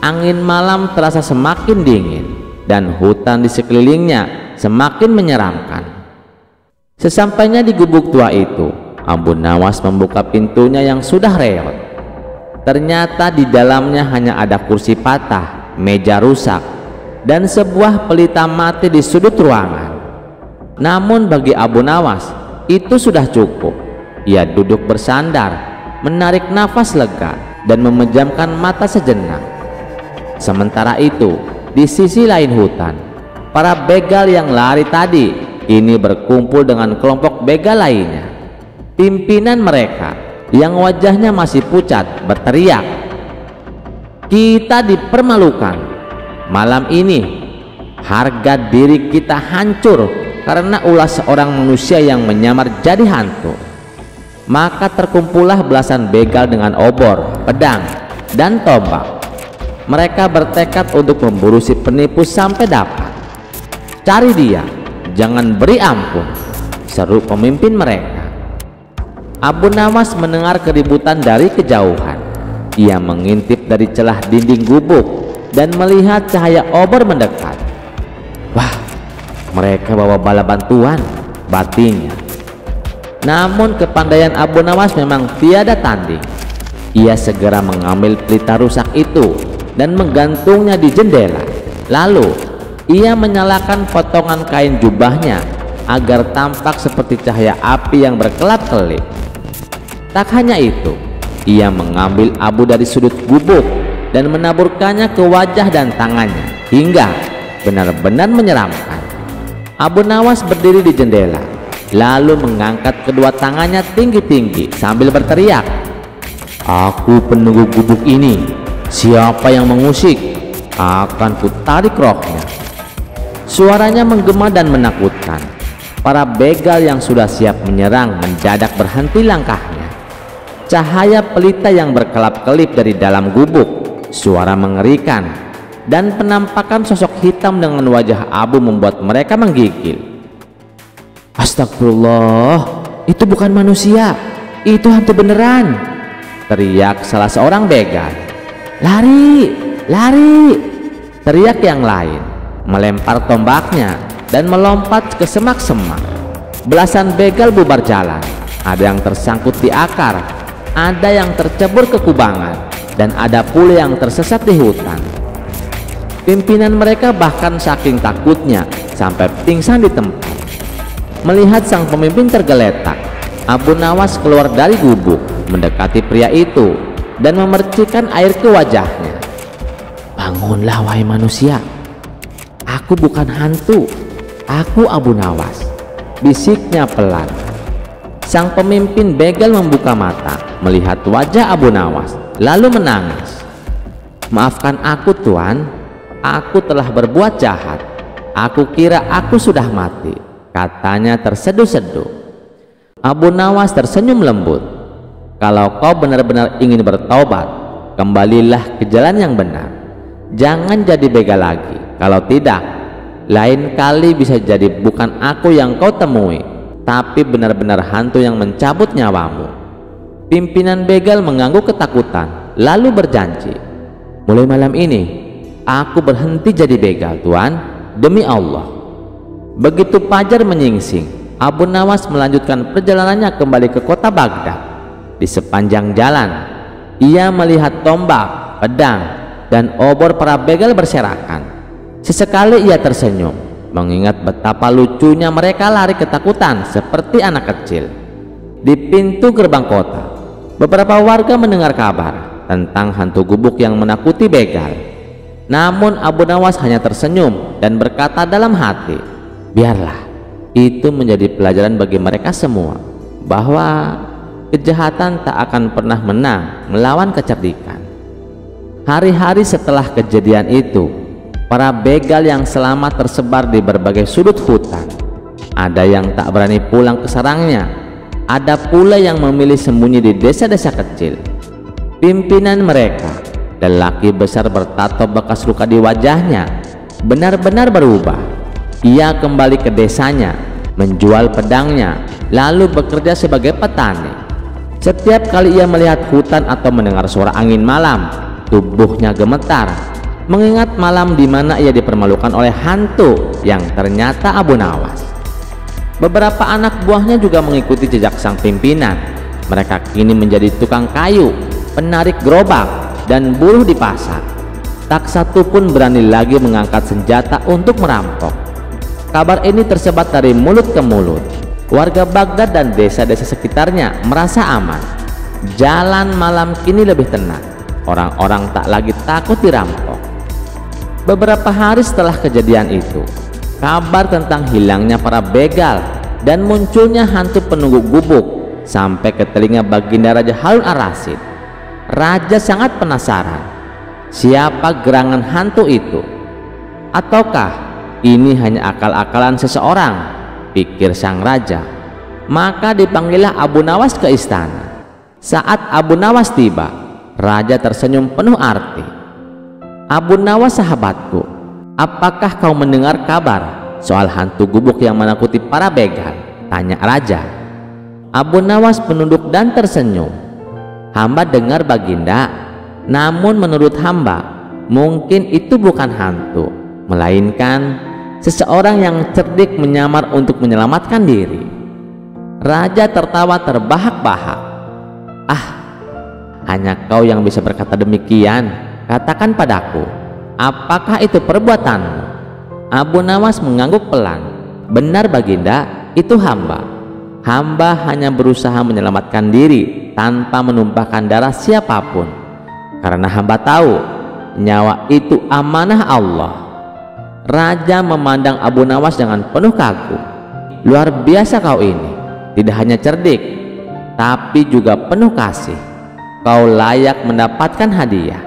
Angin malam terasa semakin dingin dan hutan di sekelilingnya semakin menyeramkan. Sesampainya di gubuk tua itu, Abu Nawas membuka pintunya yang sudah reot. Ternyata di dalamnya hanya ada kursi patah, meja rusak, dan sebuah pelita mati di sudut ruangan. Namun bagi Abu Nawas itu sudah cukup. Ia duduk bersandar, menarik nafas lega, dan memejamkan mata sejenak. Sementara itu, di sisi lain hutan, para begal yang lari tadi kini berkumpul dengan kelompok begal lainnya. Pimpinan mereka yang wajahnya masih pucat berteriak, "Kita dipermalukan. Malam ini harga diri kita hancur karena ulah seorang manusia yang menyamar jadi hantu." Maka terkumpullah belasan begal dengan obor, pedang, dan tombak. Mereka bertekad untuk memburu si penipu sampai dapat. "Cari dia, jangan beri ampun," seru pemimpin mereka. Abu Nawas mendengar keributan dari kejauhan. Ia mengintip dari celah dinding gubuk dan melihat cahaya obor mendekat. "Wah, mereka bawa bala bantuan," batinnya. Namun kepandaian Abu Nawas memang tiada tanding. Ia segera mengambil pelita rusak itu dan menggantungnya di jendela. Lalu ia menyalakan potongan kain jubahnya agar tampak seperti cahaya api yang berkelap-kelip. Tak hanya itu, ia mengambil abu dari sudut gubuk dan menaburkannya ke wajah dan tangannya hingga benar-benar menyeramkan. Abu Nawas berdiri di jendela, lalu mengangkat kedua tangannya tinggi-tinggi sambil berteriak, "Aku penunggu gubuk ini. Siapa yang mengusik akan kutarik rohnya." Suaranya menggema dan menakutkan. Para begal yang sudah siap menyerang mendadak berhenti langkahnya. Cahaya pelita yang berkelap-kelip dari dalam gubuk, suara mengerikan, dan penampakan sosok hitam dengan wajah abu membuat mereka menggigil. "Astagfirullah, itu bukan manusia, itu hantu beneran!" teriak salah seorang begal. "Lari, lari!" teriak yang lain, melempar tombaknya dan melompat ke semak-semak. Belasan begal bubar jalan. Ada yang tersangkut di akar, ada yang tercebur ke kubangan, dan ada pula yang tersesat di hutan. Pimpinan mereka bahkan saking takutnya sampai pingsan di tempat. Melihat sang pemimpin tergeletak, Abu Nawas keluar dari gubuk, mendekati pria itu dan memercikkan air ke wajahnya. "Bangunlah wahai manusia, aku bukan hantu, aku Abu Nawas," bisiknya pelan. Sang pemimpin begal membuka mata melihat wajah Abu Nawas, lalu menangis. "Maafkan aku Tuan, aku telah berbuat jahat. Aku kira aku sudah mati," katanya terseduh-seduh. Abu Nawas tersenyum lembut. "Kalau kau benar-benar ingin bertobat, kembalilah ke jalan yang benar. Jangan jadi begal lagi. Kalau tidak, lain kali bisa jadi bukan aku yang kau temui, tapi benar-benar hantu yang mencabut nyawamu." Pimpinan begal mengangguk ketakutan, lalu berjanji, mulai malam ini aku berhenti jadi begal, Tuan, demi Allah." Begitu fajar menyingsing, Abu Nawas melanjutkan perjalanannya kembali ke kota Baghdad. Di sepanjang jalan ia melihat tombak, pedang, dan obor para begal berserakan. Sesekali ia tersenyum mengingat betapa lucunya mereka lari ketakutan seperti anak kecil. Di pintu gerbang kota, beberapa warga mendengar kabar tentang hantu gubuk yang menakuti begal. Namun Abu Nawas hanya tersenyum dan berkata dalam hati, "Biarlah itu menjadi pelajaran bagi mereka semua bahwa kejahatan tak akan pernah menang melawan kecerdikan." Hari-hari setelah kejadian itu, para begal yang selamat tersebar di berbagai sudut hutan. Ada yang tak berani pulang ke sarangnya, ada pula yang memilih sembunyi di desa-desa kecil. Pimpinan mereka, lelaki besar bertato bekas luka di wajahnya, benar-benar berubah. Ia kembali ke desanya, menjual pedangnya, lalu bekerja sebagai petani. Setiap kali ia melihat hutan atau mendengar suara angin malam, tubuhnya gemetar, mengingat malam di mana ia dipermalukan oleh hantu yang ternyata Abu Nawas. Beberapa anak buahnya juga mengikuti jejak sang pimpinan. Mereka kini menjadi tukang kayu, penarik gerobak, dan buruh di pasar. Tak satu pun berani lagi mengangkat senjata untuk merampok. Kabar ini tersebar dari mulut ke mulut. Warga Baghdad dan desa-desa sekitarnya merasa aman. Jalan malam kini lebih tenang. Orang-orang tak lagi takut dirampok. Beberapa hari setelah kejadian itu, kabar tentang hilangnya para begal dan munculnya hantu penunggu gubuk sampai ke telinga Baginda Raja Harun ar-Rasyid. Raja sangat penasaran, siapa gerangan hantu itu? Ataukah ini hanya akal-akalan seseorang? Pikir sang raja. Maka dipanggillah Abu Nawas ke istana. Saat Abu Nawas tiba, raja tersenyum penuh arti. "Abu Nawas sahabatku, apakah kau mendengar kabar soal hantu gubuk yang menakuti para begal?" tanya raja. Abu Nawas menunduk dan tersenyum. "Hamba dengar Baginda, namun menurut hamba mungkin itu bukan hantu, melainkan seseorang yang cerdik menyamar untuk menyelamatkan diri." Raja tertawa terbahak-bahak. "Ah, hanya kau yang bisa berkata demikian. Katakan padaku, apakah itu perbuatanmu?" Abu Nawas mengangguk pelan. "Benar Baginda, itu hamba. Hamba hanya berusaha menyelamatkan diri tanpa menumpahkan darah siapapun. Karena hamba tahu nyawa itu amanah Allah." Raja memandang Abu Nawas dengan penuh kagum. "Luar biasa kau ini, tidak hanya cerdik, tapi juga penuh kasih. Kau layak mendapatkan hadiah."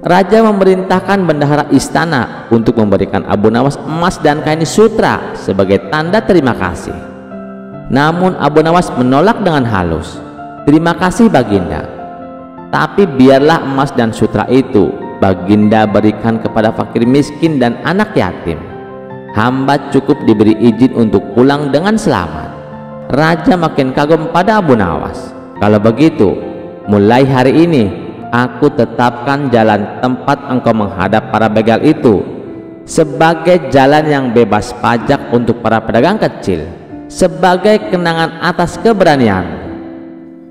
Raja memerintahkan bendahara istana untuk memberikan Abu Nawas emas dan kain sutra sebagai tanda terima kasih. Namun Abu Nawas menolak dengan halus. "Terima kasih Baginda, tapi biarlah emas dan sutra itu Baginda berikan kepada fakir miskin dan anak yatim. Hamba cukup diberi izin untuk pulang dengan selamat." Raja makin kagum pada Abu Nawas. "Kalau begitu, mulai hari ini aku tetapkan jalan tempat engkau menghadap para begal itu sebagai jalan yang bebas pajak untuk para pedagang kecil, sebagai kenangan atas keberanian."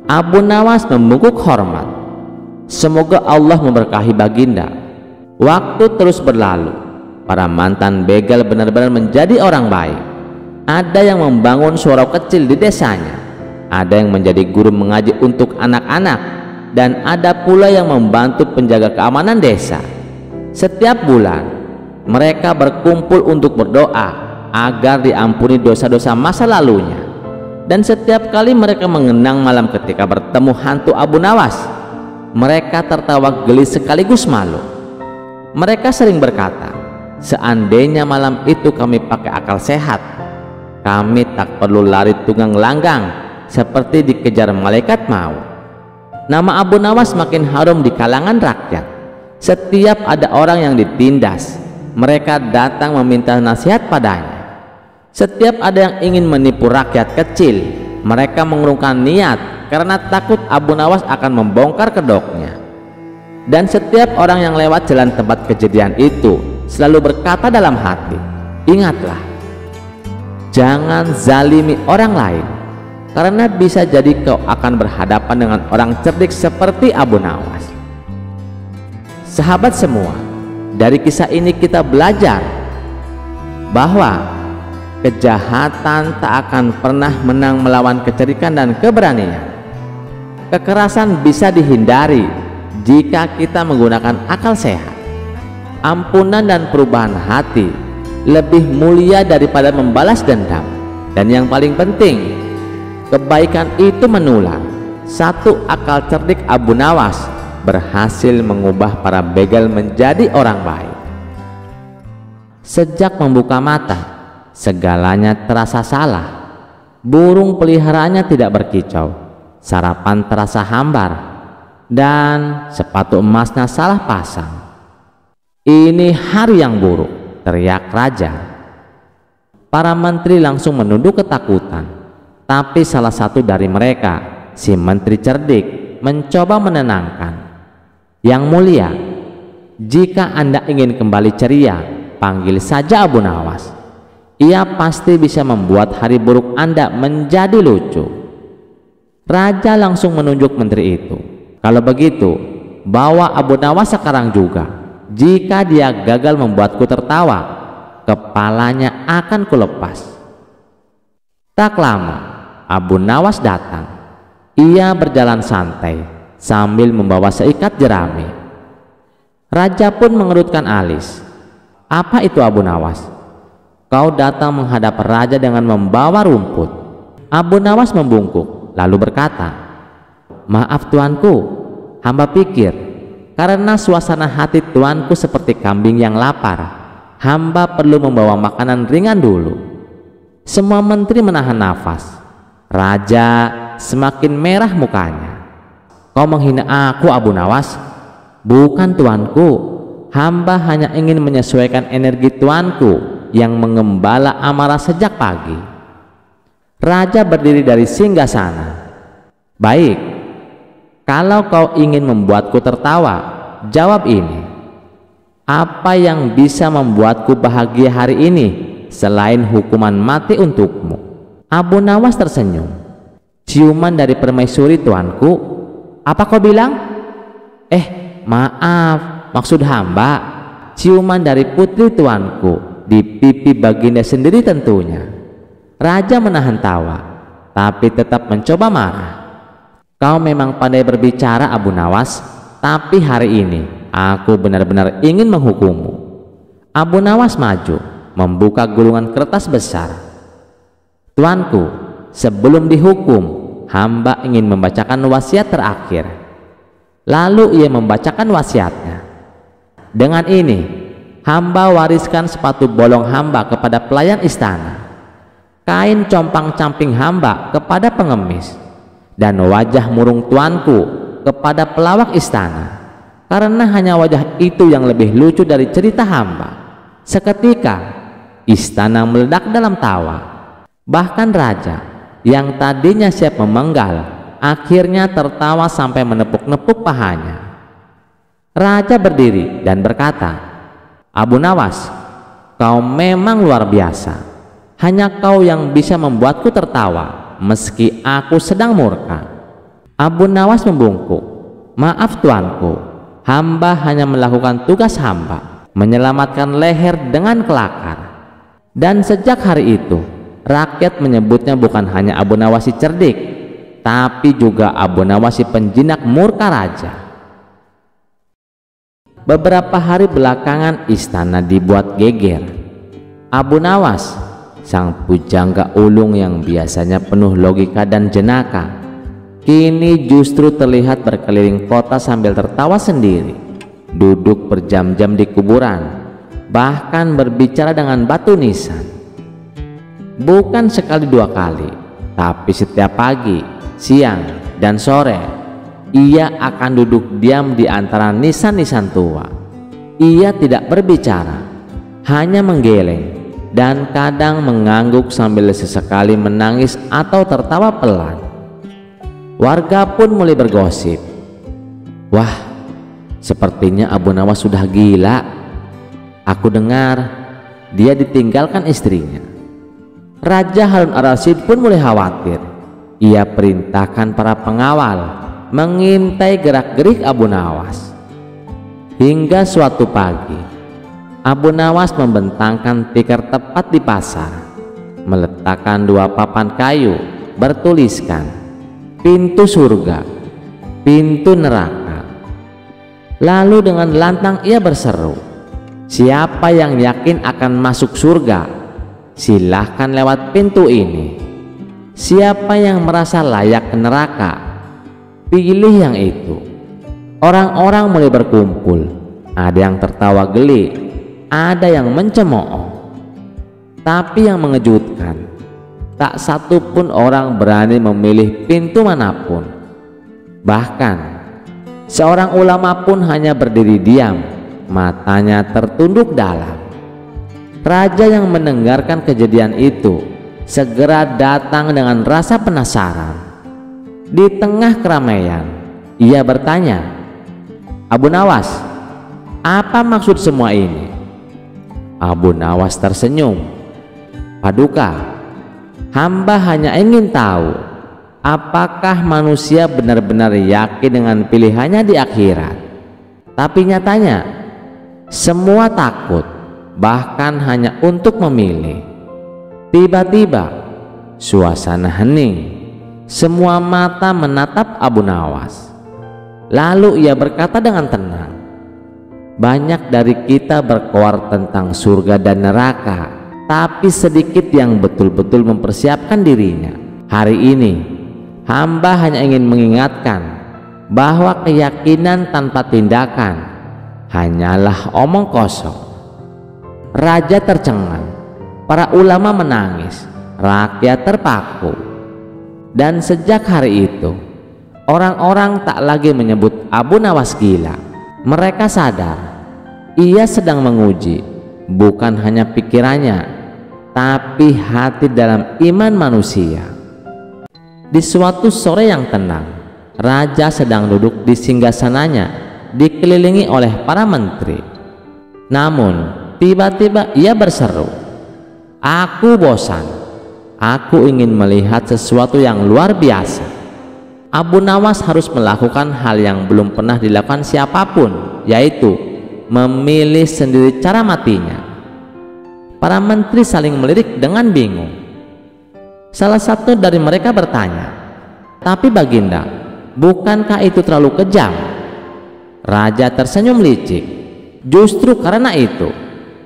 Abu Nawas membungkuk hormat. "Semoga Allah memberkahi Baginda." Waktu terus berlalu. Para mantan begal benar-benar menjadi orang baik. Ada yang membangun surau kecil di desanya, ada yang menjadi guru mengaji untuk anak-anak, dan ada pula yang membantu penjaga keamanan desa. Setiap bulan mereka berkumpul untuk berdoa agar diampuni dosa-dosa masa lalunya. Dan setiap kali mereka mengenang malam ketika bertemu hantu Abu Nawas, mereka tertawa geli sekaligus malu. Mereka sering berkata, "Seandainya malam itu kami pakai akal sehat, kami tak perlu lari tunggang langgang seperti dikejar malaikat maut." Nama Abu Nawas makin harum di kalangan rakyat. Setiap ada orang yang ditindas, mereka datang meminta nasihat padanya. Setiap ada yang ingin menipu rakyat kecil, mereka mengurungkan niat karena takut Abu Nawas akan membongkar kedoknya. Dan setiap orang yang lewat jalan tempat kejadian itu selalu berkata dalam hati, ingatlah, jangan zalimi orang lain, karena bisa jadi kau akan berhadapan dengan orang cerdik seperti Abu Nawas. Sahabat semua, dari kisah ini kita belajar bahwa kejahatan tak akan pernah menang melawan kecerdikan dan keberanian. Kekerasan bisa dihindari jika kita menggunakan akal sehat. Ampunan dan perubahan hati lebih mulia daripada membalas dendam. Dan yang paling penting, kebaikan itu menular. Satu akal cerdik Abu Nawas berhasil mengubah para begal menjadi orang baik. Sejak membuka mata, segalanya terasa salah. Burung peliharaannya tidak berkicau, sarapan terasa hambar, dan sepatu emasnya salah pasang. Ini hari yang buruk, teriak raja. Para menteri langsung menunduk ketakutan, tapi salah satu dari mereka, si menteri cerdik, mencoba menenangkan. Yang mulia, jika Anda ingin kembali ceria, panggil saja Abu Nawas. Ia pasti bisa membuat hari buruk Anda menjadi lucu. Raja langsung menunjuk menteri itu. Kalau begitu, bawa Abu Nawas sekarang juga. Jika dia gagal membuatku tertawa, kepalanya akan kulepas. Tak lama, Abu Nawas datang. Ia berjalan santai sambil membawa seikat jerami. Raja pun mengerutkan alis. Apa itu Abu Nawas? Kau datang menghadap raja dengan membawa rumput. Abu Nawas membungkuk lalu berkata, maaf tuanku, hamba pikir karena suasana hati tuanku seperti kambing yang lapar, hamba perlu membawa makanan ringan dulu. Semua menteri menahan nafas. Raja semakin merah mukanya. Kau menghina aku Abu Nawas? Bukan tuanku, hamba hanya ingin menyesuaikan energi tuanku yang mengembala amarah sejak pagi. Raja berdiri dari singgasana. Baik, kalau kau ingin membuatku tertawa, jawab ini. Apa yang bisa membuatku bahagia hari ini selain hukuman mati untukmu? Abu Nawas tersenyum. Ciuman dari permaisuri tuanku. Apa kau bilang? Maaf, maksud hamba ciuman dari putri tuanku di pipi baginda sendiri tentunya. Raja menahan tawa, tapi tetap mencoba marah. Kau memang pandai berbicara Abu Nawas, tapi hari ini aku benar-benar ingin menghukummu. Abu Nawas maju, membuka gulungan kertas besar. Tuanku, sebelum dihukum, hamba ingin membacakan wasiat terakhir. Lalu ia membacakan wasiatnya. Dengan ini, hamba wariskan sepatu bolong hamba kepada pelayan istana, kain compang-camping hamba kepada pengemis, dan wajah murung tuanku kepada pelawak istana, karena hanya wajah itu yang lebih lucu dari cerita hamba. Seketika istana meledak dalam tawa. Bahkan raja yang tadinya siap memenggal akhirnya tertawa sampai menepuk-nepuk pahanya. Raja berdiri dan berkata, Abu Nawas, kau memang luar biasa. Hanya kau yang bisa membuatku tertawa meski aku sedang murka. Abu Nawas membungkuk. Maaf tuanku, hamba hanya melakukan tugas hamba, menyelamatkan leher dengan kelakar. Dan sejak hari itu, rakyat menyebutnya bukan hanya Abu Nawas si cerdik, tapi juga Abu Nawas si penjinak murka raja. Beberapa hari belakangan istana dibuat geger. Abu Nawas, sang pujangga ulung yang biasanya penuh logika dan jenaka, kini justru terlihat berkeliling kota sambil tertawa sendiri, duduk berjam-jam di kuburan, bahkan berbicara dengan batu nisan. Bukan sekali dua kali, tapi setiap pagi, siang, dan sore, ia akan duduk diam di antara nisan-nisan tua. Ia tidak berbicara, hanya menggeleng, dan kadang mengangguk sambil sesekali menangis atau tertawa pelan. Warga pun mulai bergosip, wah, Sepertinya Abu Nawas sudah gila. Aku dengar dia ditinggalkan istrinya. Raja Harun ar-Rasyid pun mulai khawatir. Ia perintahkan para pengawal mengintai gerak-gerik Abu Nawas. Hingga suatu pagi, Abu Nawas membentangkan tikar tepat di pasar, meletakkan 2 papan kayu bertuliskan pintu surga, pintu neraka. Lalu dengan lantang ia berseru, "Siapa yang yakin akan masuk surga, silahkan lewat pintu ini. Siapa yang merasa layak ke neraka, pilih yang itu." Orang-orang mulai berkumpul. Ada yang tertawa geli, ada yang mencemooh. Tapi yang mengejutkan, tak satu pun orang berani memilih pintu manapun. Bahkan seorang ulama pun hanya berdiri diam, matanya tertunduk dalam. Raja yang mendengarkan kejadian itu segera datang dengan rasa penasaran. Di tengah keramaian, ia bertanya, "Abu Nawas, apa maksud semua ini?" Abu Nawas tersenyum. "Paduka, hamba hanya ingin tahu apakah manusia benar-benar yakin dengan pilihannya di akhirat. Tapi nyatanya semua takut, bahkan hanya untuk memilih." Tiba-tiba suasana hening. Semua mata menatap Abu Nawas. Lalu ia berkata dengan tenang, "Banyak dari kita berkoar tentang surga dan neraka, tapi sedikit yang betul-betul mempersiapkan dirinya. Hari ini hamba hanya ingin mengingatkan bahwa keyakinan tanpa tindakan hanyalah omong kosong." Raja tercengang, para ulama menangis, rakyat terpaku. Dan sejak hari itu, orang-orang tak lagi menyebut Abu Nawas gila. Mereka sadar ia sedang menguji bukan hanya pikirannya, tapi hati dalam iman manusia. Di suatu sore yang tenang, raja sedang duduk di singgasananya dikelilingi oleh para menteri. Namun tiba-tiba ia berseru, "Aku bosan. Aku ingin melihat sesuatu yang luar biasa." Abu Nawas harus melakukan hal yang belum pernah dilakukan siapapun, yaitu memilih sendiri cara matinya. Para menteri saling melirik dengan bingung. Salah satu dari mereka bertanya, "Tapi Baginda, bukankah itu terlalu kejam?" Raja tersenyum licik. Justru karena itu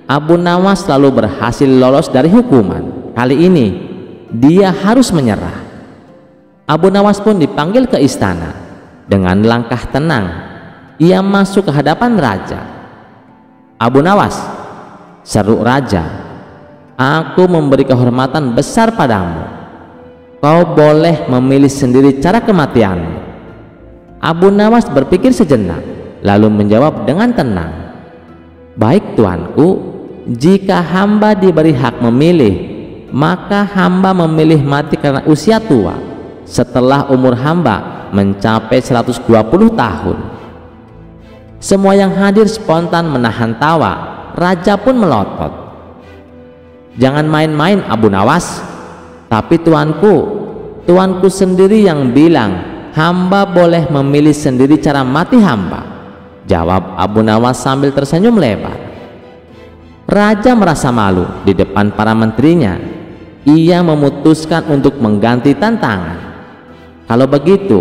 Abu Nawas selalu berhasil lolos dari hukuman. Kali ini dia harus menyerah. Abu Nawas pun dipanggil ke istana. Dengan langkah tenang ia masuk ke hadapan raja. "Abu Nawas," seru raja, "aku memberi kehormatan besar padamu. Kau boleh memilih sendiri cara kematianmu." Abu Nawas berpikir sejenak, lalu menjawab dengan tenang, "Baik tuanku, jika hamba diberi hak memilih, maka hamba memilih mati karena usia tua setelah umur hamba mencapai 120 tahun." Semua yang hadir spontan menahan tawa. Raja pun melotot, "Jangan main-main Abu Nawas." "Tapi tuanku sendiri yang bilang hamba boleh memilih sendiri cara mati hamba," jawab Abu Nawas sambil tersenyum lebar. Raja merasa malu di depan para menterinya. Ia memutuskan untuk mengganti tantangan. "Kalau begitu,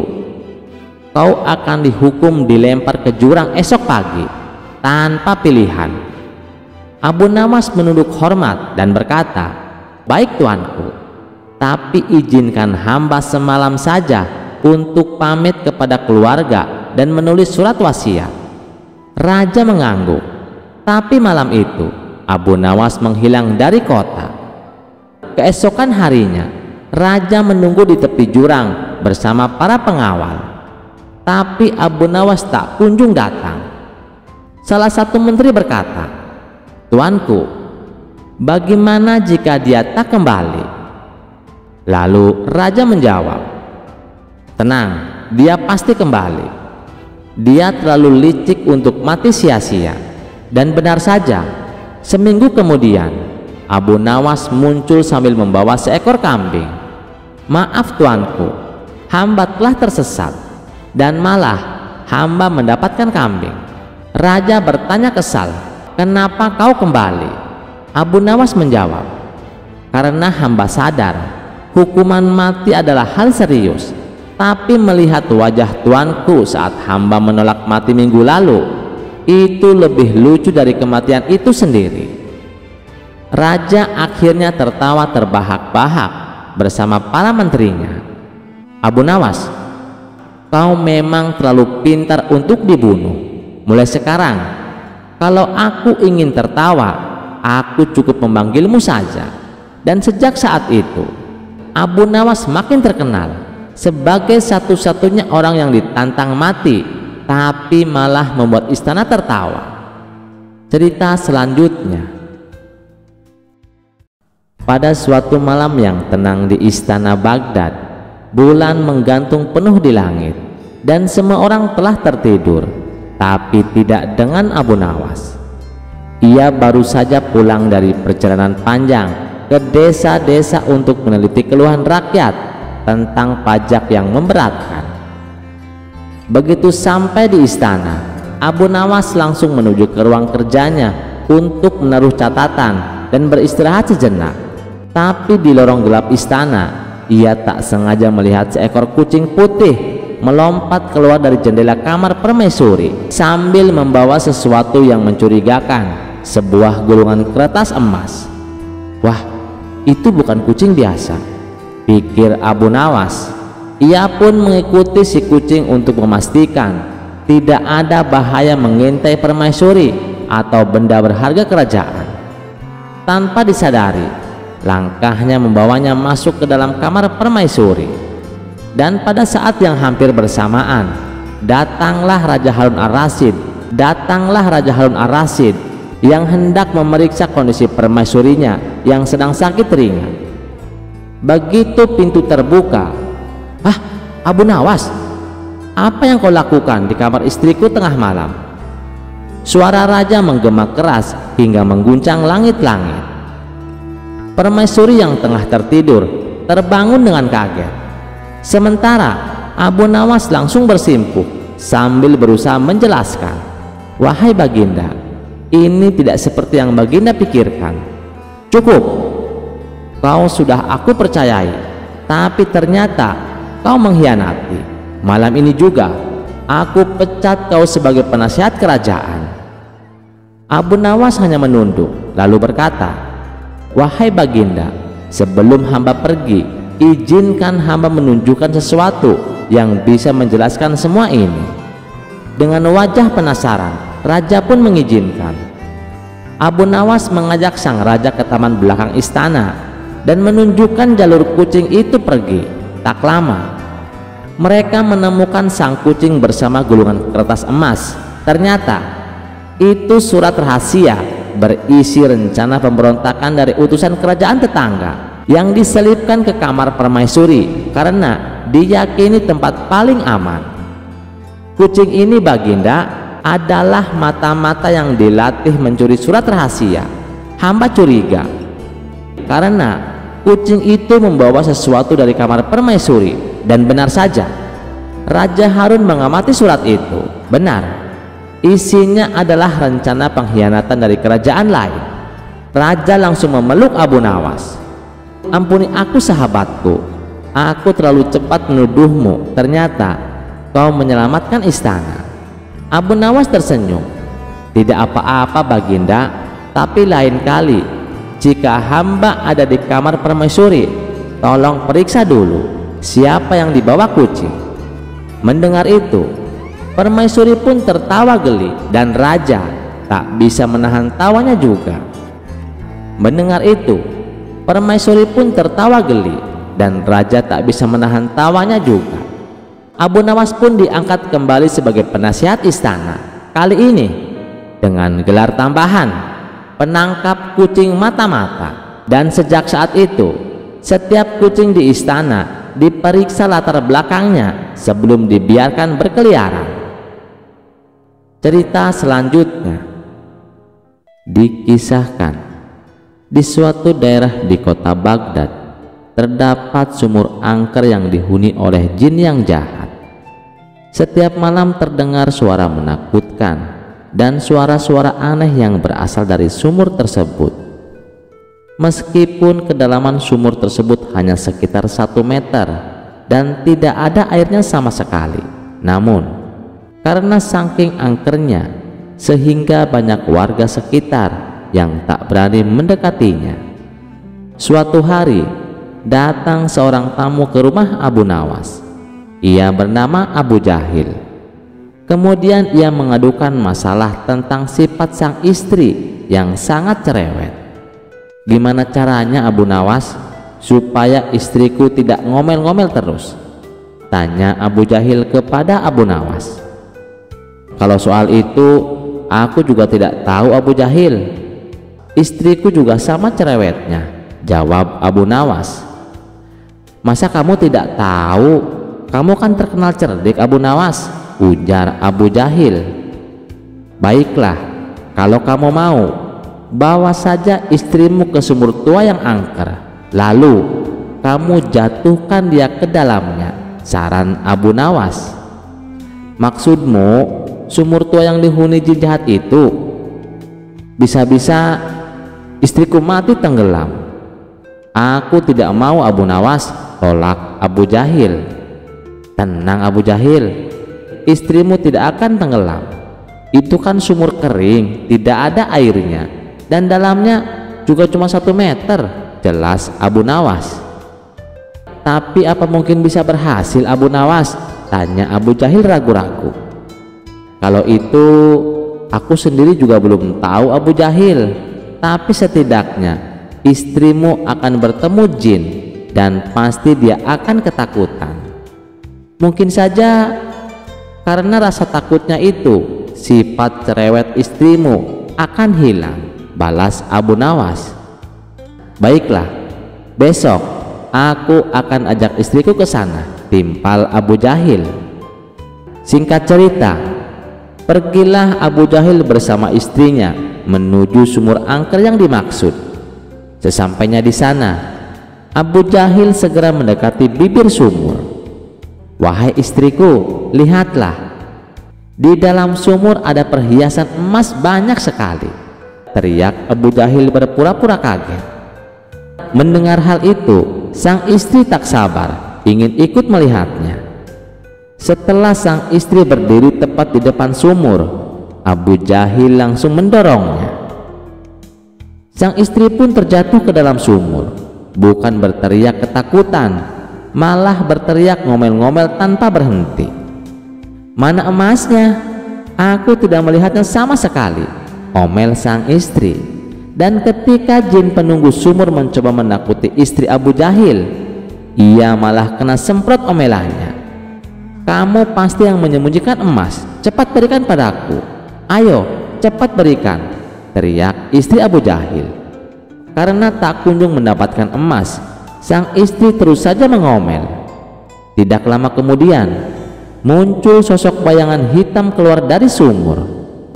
kau akan dihukum dilempar ke jurang esok pagi tanpa pilihan." Abu Nawas menunduk hormat dan berkata, "Baik tuanku, tapi izinkan hamba semalam saja untuk pamit kepada keluarga dan menulis surat wasiat." Raja mengangguk. Tapi malam itu Abu Nawas menghilang dari kota. Keesokan harinya, raja menunggu di tepi jurang bersama para pengawal. Tapi Abu Nawas tak kunjung datang. Salah satu menteri berkata, "Tuanku, bagaimana jika dia tak kembali?" Lalu raja menjawab, "Tenang, dia pasti kembali." Dia terlalu licik untuk mati sia-sia. Dan benar saja, seminggu kemudian Abu Nawas muncul sambil membawa seekor kambing. "Maaf tuanku, hamba telah tersesat dan malah hamba mendapatkan kambing." Raja bertanya kesal, "Kenapa kau kembali?" Abu Nawas menjawab, "Karena hamba sadar hukuman mati adalah hal serius. Tapi melihat wajah tuanku saat hamba menolak mati minggu lalu, itu lebih lucu dari kematian itu sendiri." Raja akhirnya tertawa terbahak-bahak bersama para menterinya. "Abu Nawas, kau memang terlalu pintar untuk dibunuh. Mulai sekarang, kalau aku ingin tertawa, aku cukup memanggilmu saja." Dan sejak saat itu, Abu Nawas makin terkenal sebagai satu-satunya orang yang ditantang mati, tapi malah membuat istana tertawa. Cerita selanjutnya. Pada suatu malam yang tenang di istana Baghdad, bulan menggantung penuh di langit dan semua orang telah tertidur, tapi tidak dengan Abu Nawas. Ia baru saja pulang dari perjalanan panjang ke desa-desa untuk meneliti keluhan rakyat tentang pajak yang memberatkan. Begitu sampai di istana, Abu Nawas langsung menuju ke ruang kerjanya untuk menaruh catatan dan beristirahat sejenak. Tapi di lorong gelap istana, ia tak sengaja melihat seekor kucing putih melompat keluar dari jendela kamar permaisuri sambil membawa sesuatu yang mencurigakan, sebuah gulungan kertas emas. "Wah, itu bukan kucing biasa," pikir Abu Nawas. Ia pun mengikuti si kucing untuk memastikan tidak ada bahaya mengintai permaisuri atau benda berharga kerajaan. Tanpa disadari, langkahnya membawanya masuk ke dalam kamar permaisuri. Dan pada saat yang hampir bersamaan, datanglah Raja Harun Ar-Rasyid yang hendak memeriksa kondisi permaisurinya yang sedang sakit ringan. Begitu pintu terbuka, "Ah, Abu Nawas, apa yang kau lakukan di kamar istriku tengah malam?" Suara raja menggema keras hingga mengguncang langit-langit. Permaisuri yang tengah tertidur terbangun dengan kaget. Sementara Abu Nawas langsung bersimpuh sambil berusaha menjelaskan, "Wahai Baginda, ini tidak seperti yang Baginda pikirkan. Cukup, kau sudah aku percayai, tapi ternyata kau mengkhianati. Malam ini juga aku pecat kau sebagai penasihat kerajaan." Abu Nawas hanya menunduk lalu berkata, "Wahai Baginda, sebelum hamba pergi, izinkan hamba menunjukkan sesuatu yang bisa menjelaskan semua ini." Dengan wajah penasaran, raja pun mengizinkan. Abu Nawas mengajak sang raja ke taman belakang istana dan menunjukkan jalur kucing itu pergi. Tak lama, mereka menemukan sang kucing bersama gulungan kertas emas. Ternyata itu surat rahasia berisi rencana pemberontakan dari utusan kerajaan tetangga yang diselipkan ke kamar permaisuri karena diyakini tempat paling aman. Kucing ini, Baginda, adalah mata-mata yang dilatih mencuri surat rahasia. Hamba curiga karena kucing itu membawa sesuatu dari kamar permaisuri. Dan benar saja, Raja Harun mengamati surat itu. Benar, isinya adalah rencana pengkhianatan dari kerajaan lain. Raja langsung memeluk Abu Nawas. "Ampuni aku sahabatku, aku terlalu cepat menuduhmu. Ternyata kau menyelamatkan istana." Abu Nawas tersenyum. "Tidak apa-apa Baginda, tapi lain kali jika hamba ada di kamar permaisuri, tolong periksa dulu siapa yang dibawa kucing." Mendengar itu, permaisuri pun tertawa geli dan raja tak bisa menahan tawanya juga. Mendengar itu, permaisuri pun tertawa geli dan raja tak bisa menahan tawanya juga. Abu Nawas pun diangkat kembali sebagai penasihat istana, kali ini dengan gelar tambahan penangkap kucing mata-mata. Dan sejak saat itu, setiap kucing di istana diperiksa latar belakangnya sebelum dibiarkan berkeliaran. Cerita selanjutnya dikisahkan, di suatu daerah di kota Baghdad terdapat sumur angker yang dihuni oleh jin yang jahat. Setiap malam terdengar suara menakutkan dan suara-suara aneh yang berasal dari sumur tersebut. Meskipun kedalaman sumur tersebut hanya sekitar 1 meter dan tidak ada airnya sama sekali, namun karena saking angkernya sehingga banyak warga sekitar yang tak berani mendekatinya. Suatu hari datang seorang tamu ke rumah Abu Nawas. Ia bernama Abu Jahil. Kemudian ia mengadukan masalah tentang sifat sang istri yang sangat cerewet. Gimana caranya Abu Nawas supaya istriku tidak ngomel-ngomel terus? Tanya Abu Jahil kepada Abu Nawas. Kalau soal itu aku juga tidak tahu Abu Jahil. Istriku juga sama cerewetnya, jawab Abu Nawas. Masa kamu tidak tahu? Kamu kan terkenal cerdik Abu Nawas, ujar Abu Jahil. Baiklah, kalau kamu mau, bawa saja istrimu ke sumur tua yang angker, lalu kamu jatuhkan dia ke dalamnya, saran Abu Nawas. Maksudmu sumur tua yang dihuni jin jahat itu? Bisa-bisa istriku mati tenggelam. Aku tidak mau Abu Nawas, tolak Abu Jahil. Tenang Abu Jahil, istrimu tidak akan tenggelam. Itu kan sumur kering, tidak ada airnya, dan dalamnya juga cuma 1 meter, jelas Abu Nawas. Tapi apa mungkin bisa berhasil Abu Nawas? Tanya Abu Jahil ragu-ragu. Kalau itu aku sendiri juga belum tahu Abu Jahil, tapi setidaknya istrimu akan bertemu jin dan pasti dia akan ketakutan. Mungkin saja karena rasa takutnya itu sifat cerewet istrimu akan hilang, balas Abu Nawas. Baiklah, besok aku akan ajak istriku ke sana, timpal Abu Jahil. Singkat cerita, pergilah Abu Jahil bersama istrinya menuju sumur angker yang dimaksud. Sesampainya di sana, Abu Jahil segera mendekati bibir sumur. Wahai istriku, lihatlah, di dalam sumur ada perhiasan emas banyak sekali, teriak Abu Jahil berpura-pura kaget. Mendengar hal itu, sang istri tak sabar ingin ikut melihatnya. Setelah sang istri berdiri tepat di depan sumur, Abu Jahil langsung mendorongnya. Sang istri pun terjatuh ke dalam sumur, bukan berteriak ketakutan, malah berteriak ngomel-ngomel tanpa berhenti. Mana emasnya? Aku tidak melihatnya sama sekali, omel sang istri. Dan ketika jin penunggu sumur mencoba menakuti istri Abu Jahil, ia malah kena semprot omelannya. Kamu pasti yang menyembunyikan emas, cepat berikan padaku. Ayo, cepat berikan, teriak istri Abu Jahil. Karena tak kunjung mendapatkan emas, sang istri terus saja mengomel. Tidak lama kemudian, muncul sosok bayangan hitam keluar dari sumur.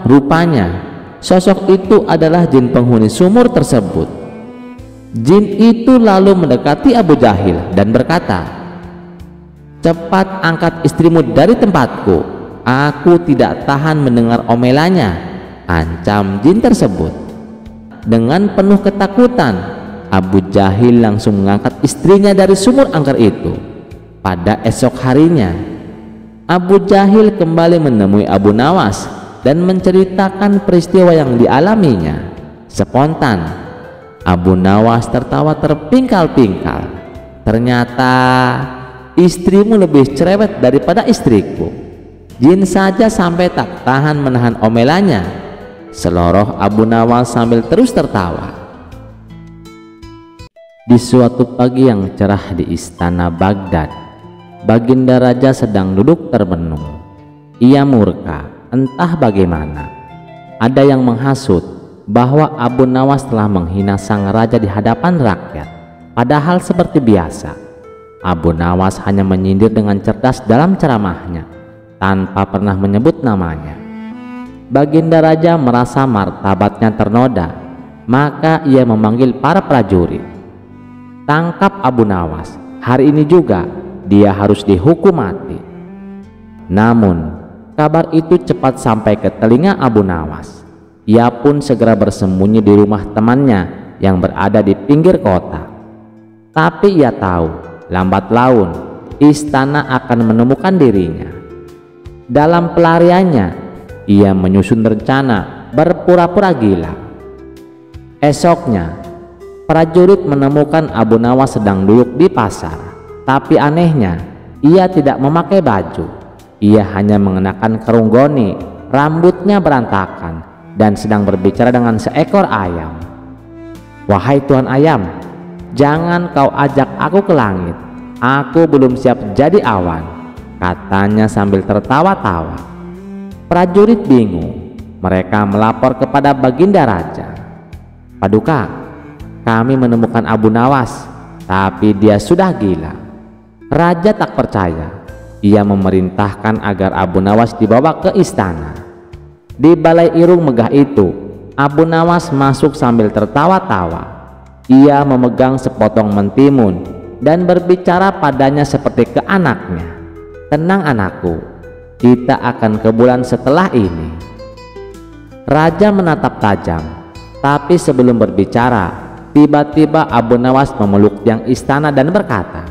Rupanya sosok itu adalah jin penghuni sumur tersebut. Jin itu lalu mendekati Abu Jahil dan berkata, cepat angkat istrimu dari tempatku, aku tidak tahan mendengar omelannya, ancam jin tersebut. Dengan penuh ketakutan, Abu Jahil langsung mengangkat istrinya dari sumur angker itu. Pada esok harinya, Abu Jahil kembali menemui Abu Nawas dan menceritakan peristiwa yang dialaminya. Spontan, Abu Nawas tertawa terpingkal-pingkal. Ternyata istrimu lebih cerewet daripada istriku. Jin saja sampai tak tahan menahan omelannya, seloroh Abu Nawas sambil terus tertawa. Di suatu pagi yang cerah di istana Baghdad, Baginda Raja sedang duduk termenung. Ia murka, entah bagaimana. Ada yang menghasut bahwa Abu Nawas telah menghina sang raja di hadapan rakyat. Padahal seperti biasa, Abu Nawas hanya menyindir dengan cerdas dalam ceramahnya, tanpa pernah menyebut namanya. Baginda raja merasa martabatnya ternoda, maka ia memanggil para prajurit. Tangkap Abu Nawas, hari ini juga dia harus dihukum mati. Namun kabar itu cepat sampai ke telinga Abu Nawas. Ia pun segera bersembunyi di rumah temannya yang berada di pinggir kota. Tapi ia tahu lambat laun istana akan menemukan dirinya. Dalam pelariannya, ia menyusun rencana berpura-pura gila. Esoknya, prajurit menemukan Abu Nawas sedang duduk di pasar. Tapi anehnya, ia tidak memakai baju. Ia hanya mengenakan kerung goni, rambutnya berantakan, dan sedang berbicara dengan seekor ayam. "Wahai Tuan Ayam, jangan kau ajak aku ke langit. Aku belum siap jadi awan," katanya sambil tertawa-tawa. Prajurit bingung. Mereka melapor kepada Baginda Raja. "Paduka, kami menemukan Abu Nawas, tapi dia sudah gila." Raja tak percaya. Ia memerintahkan agar Abu Nawas dibawa ke istana. Di balai irung megah itu, Abu Nawas masuk sambil tertawa-tawa. Ia memegang sepotong mentimun dan berbicara padanya seperti ke anaknya. "Tenang anakku, kita akan ke bulan setelah ini." Raja menatap tajam, tapi sebelum berbicara, tiba-tiba Abu Nawas memeluk tiang istana dan berkata,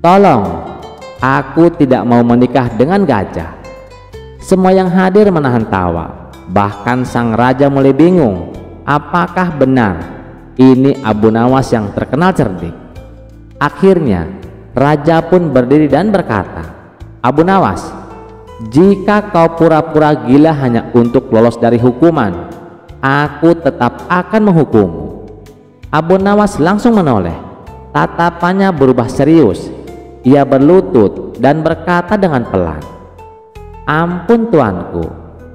"Tolong, aku tidak mau menikah dengan gajah." Semua yang hadir menahan tawa. Bahkan sang raja mulai bingung, apakah benar ini Abu Nawas yang terkenal cerdik. Akhirnya raja pun berdiri dan berkata, "Abu Nawas, jika kau pura-pura gila hanya untuk lolos dari hukuman, aku tetap akan menghukummu." Abu Nawas langsung menoleh. Tatapannya berubah serius. Ia berlutut dan berkata dengan pelan, "Ampun tuanku,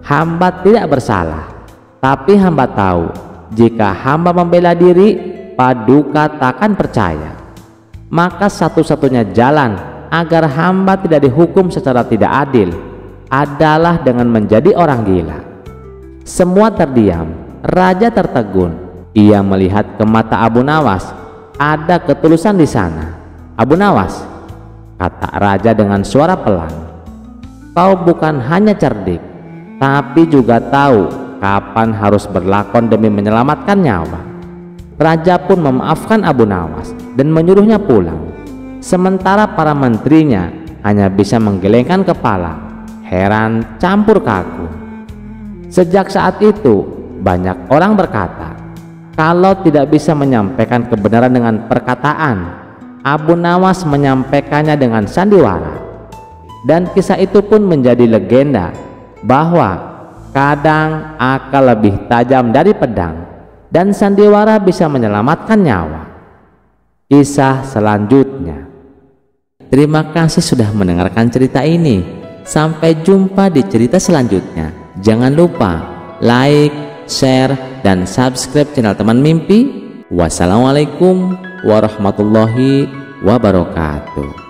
hamba tidak bersalah. Tapi hamba tahu jika hamba membela diri, Paduka takkan percaya. Maka satu-satunya jalan agar hamba tidak dihukum secara tidak adil adalah dengan menjadi orang gila." Semua terdiam. Raja tertegun. Ia melihat ke mata Abu Nawas. Ada ketulusan di sana. "Abu Nawas," kata raja dengan suara pelan, "kau bukan hanya cerdik, tapi juga tahu kapan harus berlakon demi menyelamatkan nyawa." Raja pun memaafkan Abu Nawas dan menyuruhnya pulang. Sementara para menterinya hanya bisa menggelengkan kepala, heran campur kagum. Sejak saat itu banyak orang berkata, kalau tidak bisa menyampaikan kebenaran dengan perkataan, Abu Nawas menyampaikannya dengan sandiwara. Dan kisah itu pun menjadi legenda bahwa kadang akal lebih tajam dari pedang dan sandiwara bisa menyelamatkan nyawa. Kisah selanjutnya. Terima kasih sudah mendengarkan cerita ini. Sampai jumpa di cerita selanjutnya. Jangan lupa like, share, dan subscribe channel Teman Mimpi. Wassalamualaikum warahmatullahi wabarakatuh.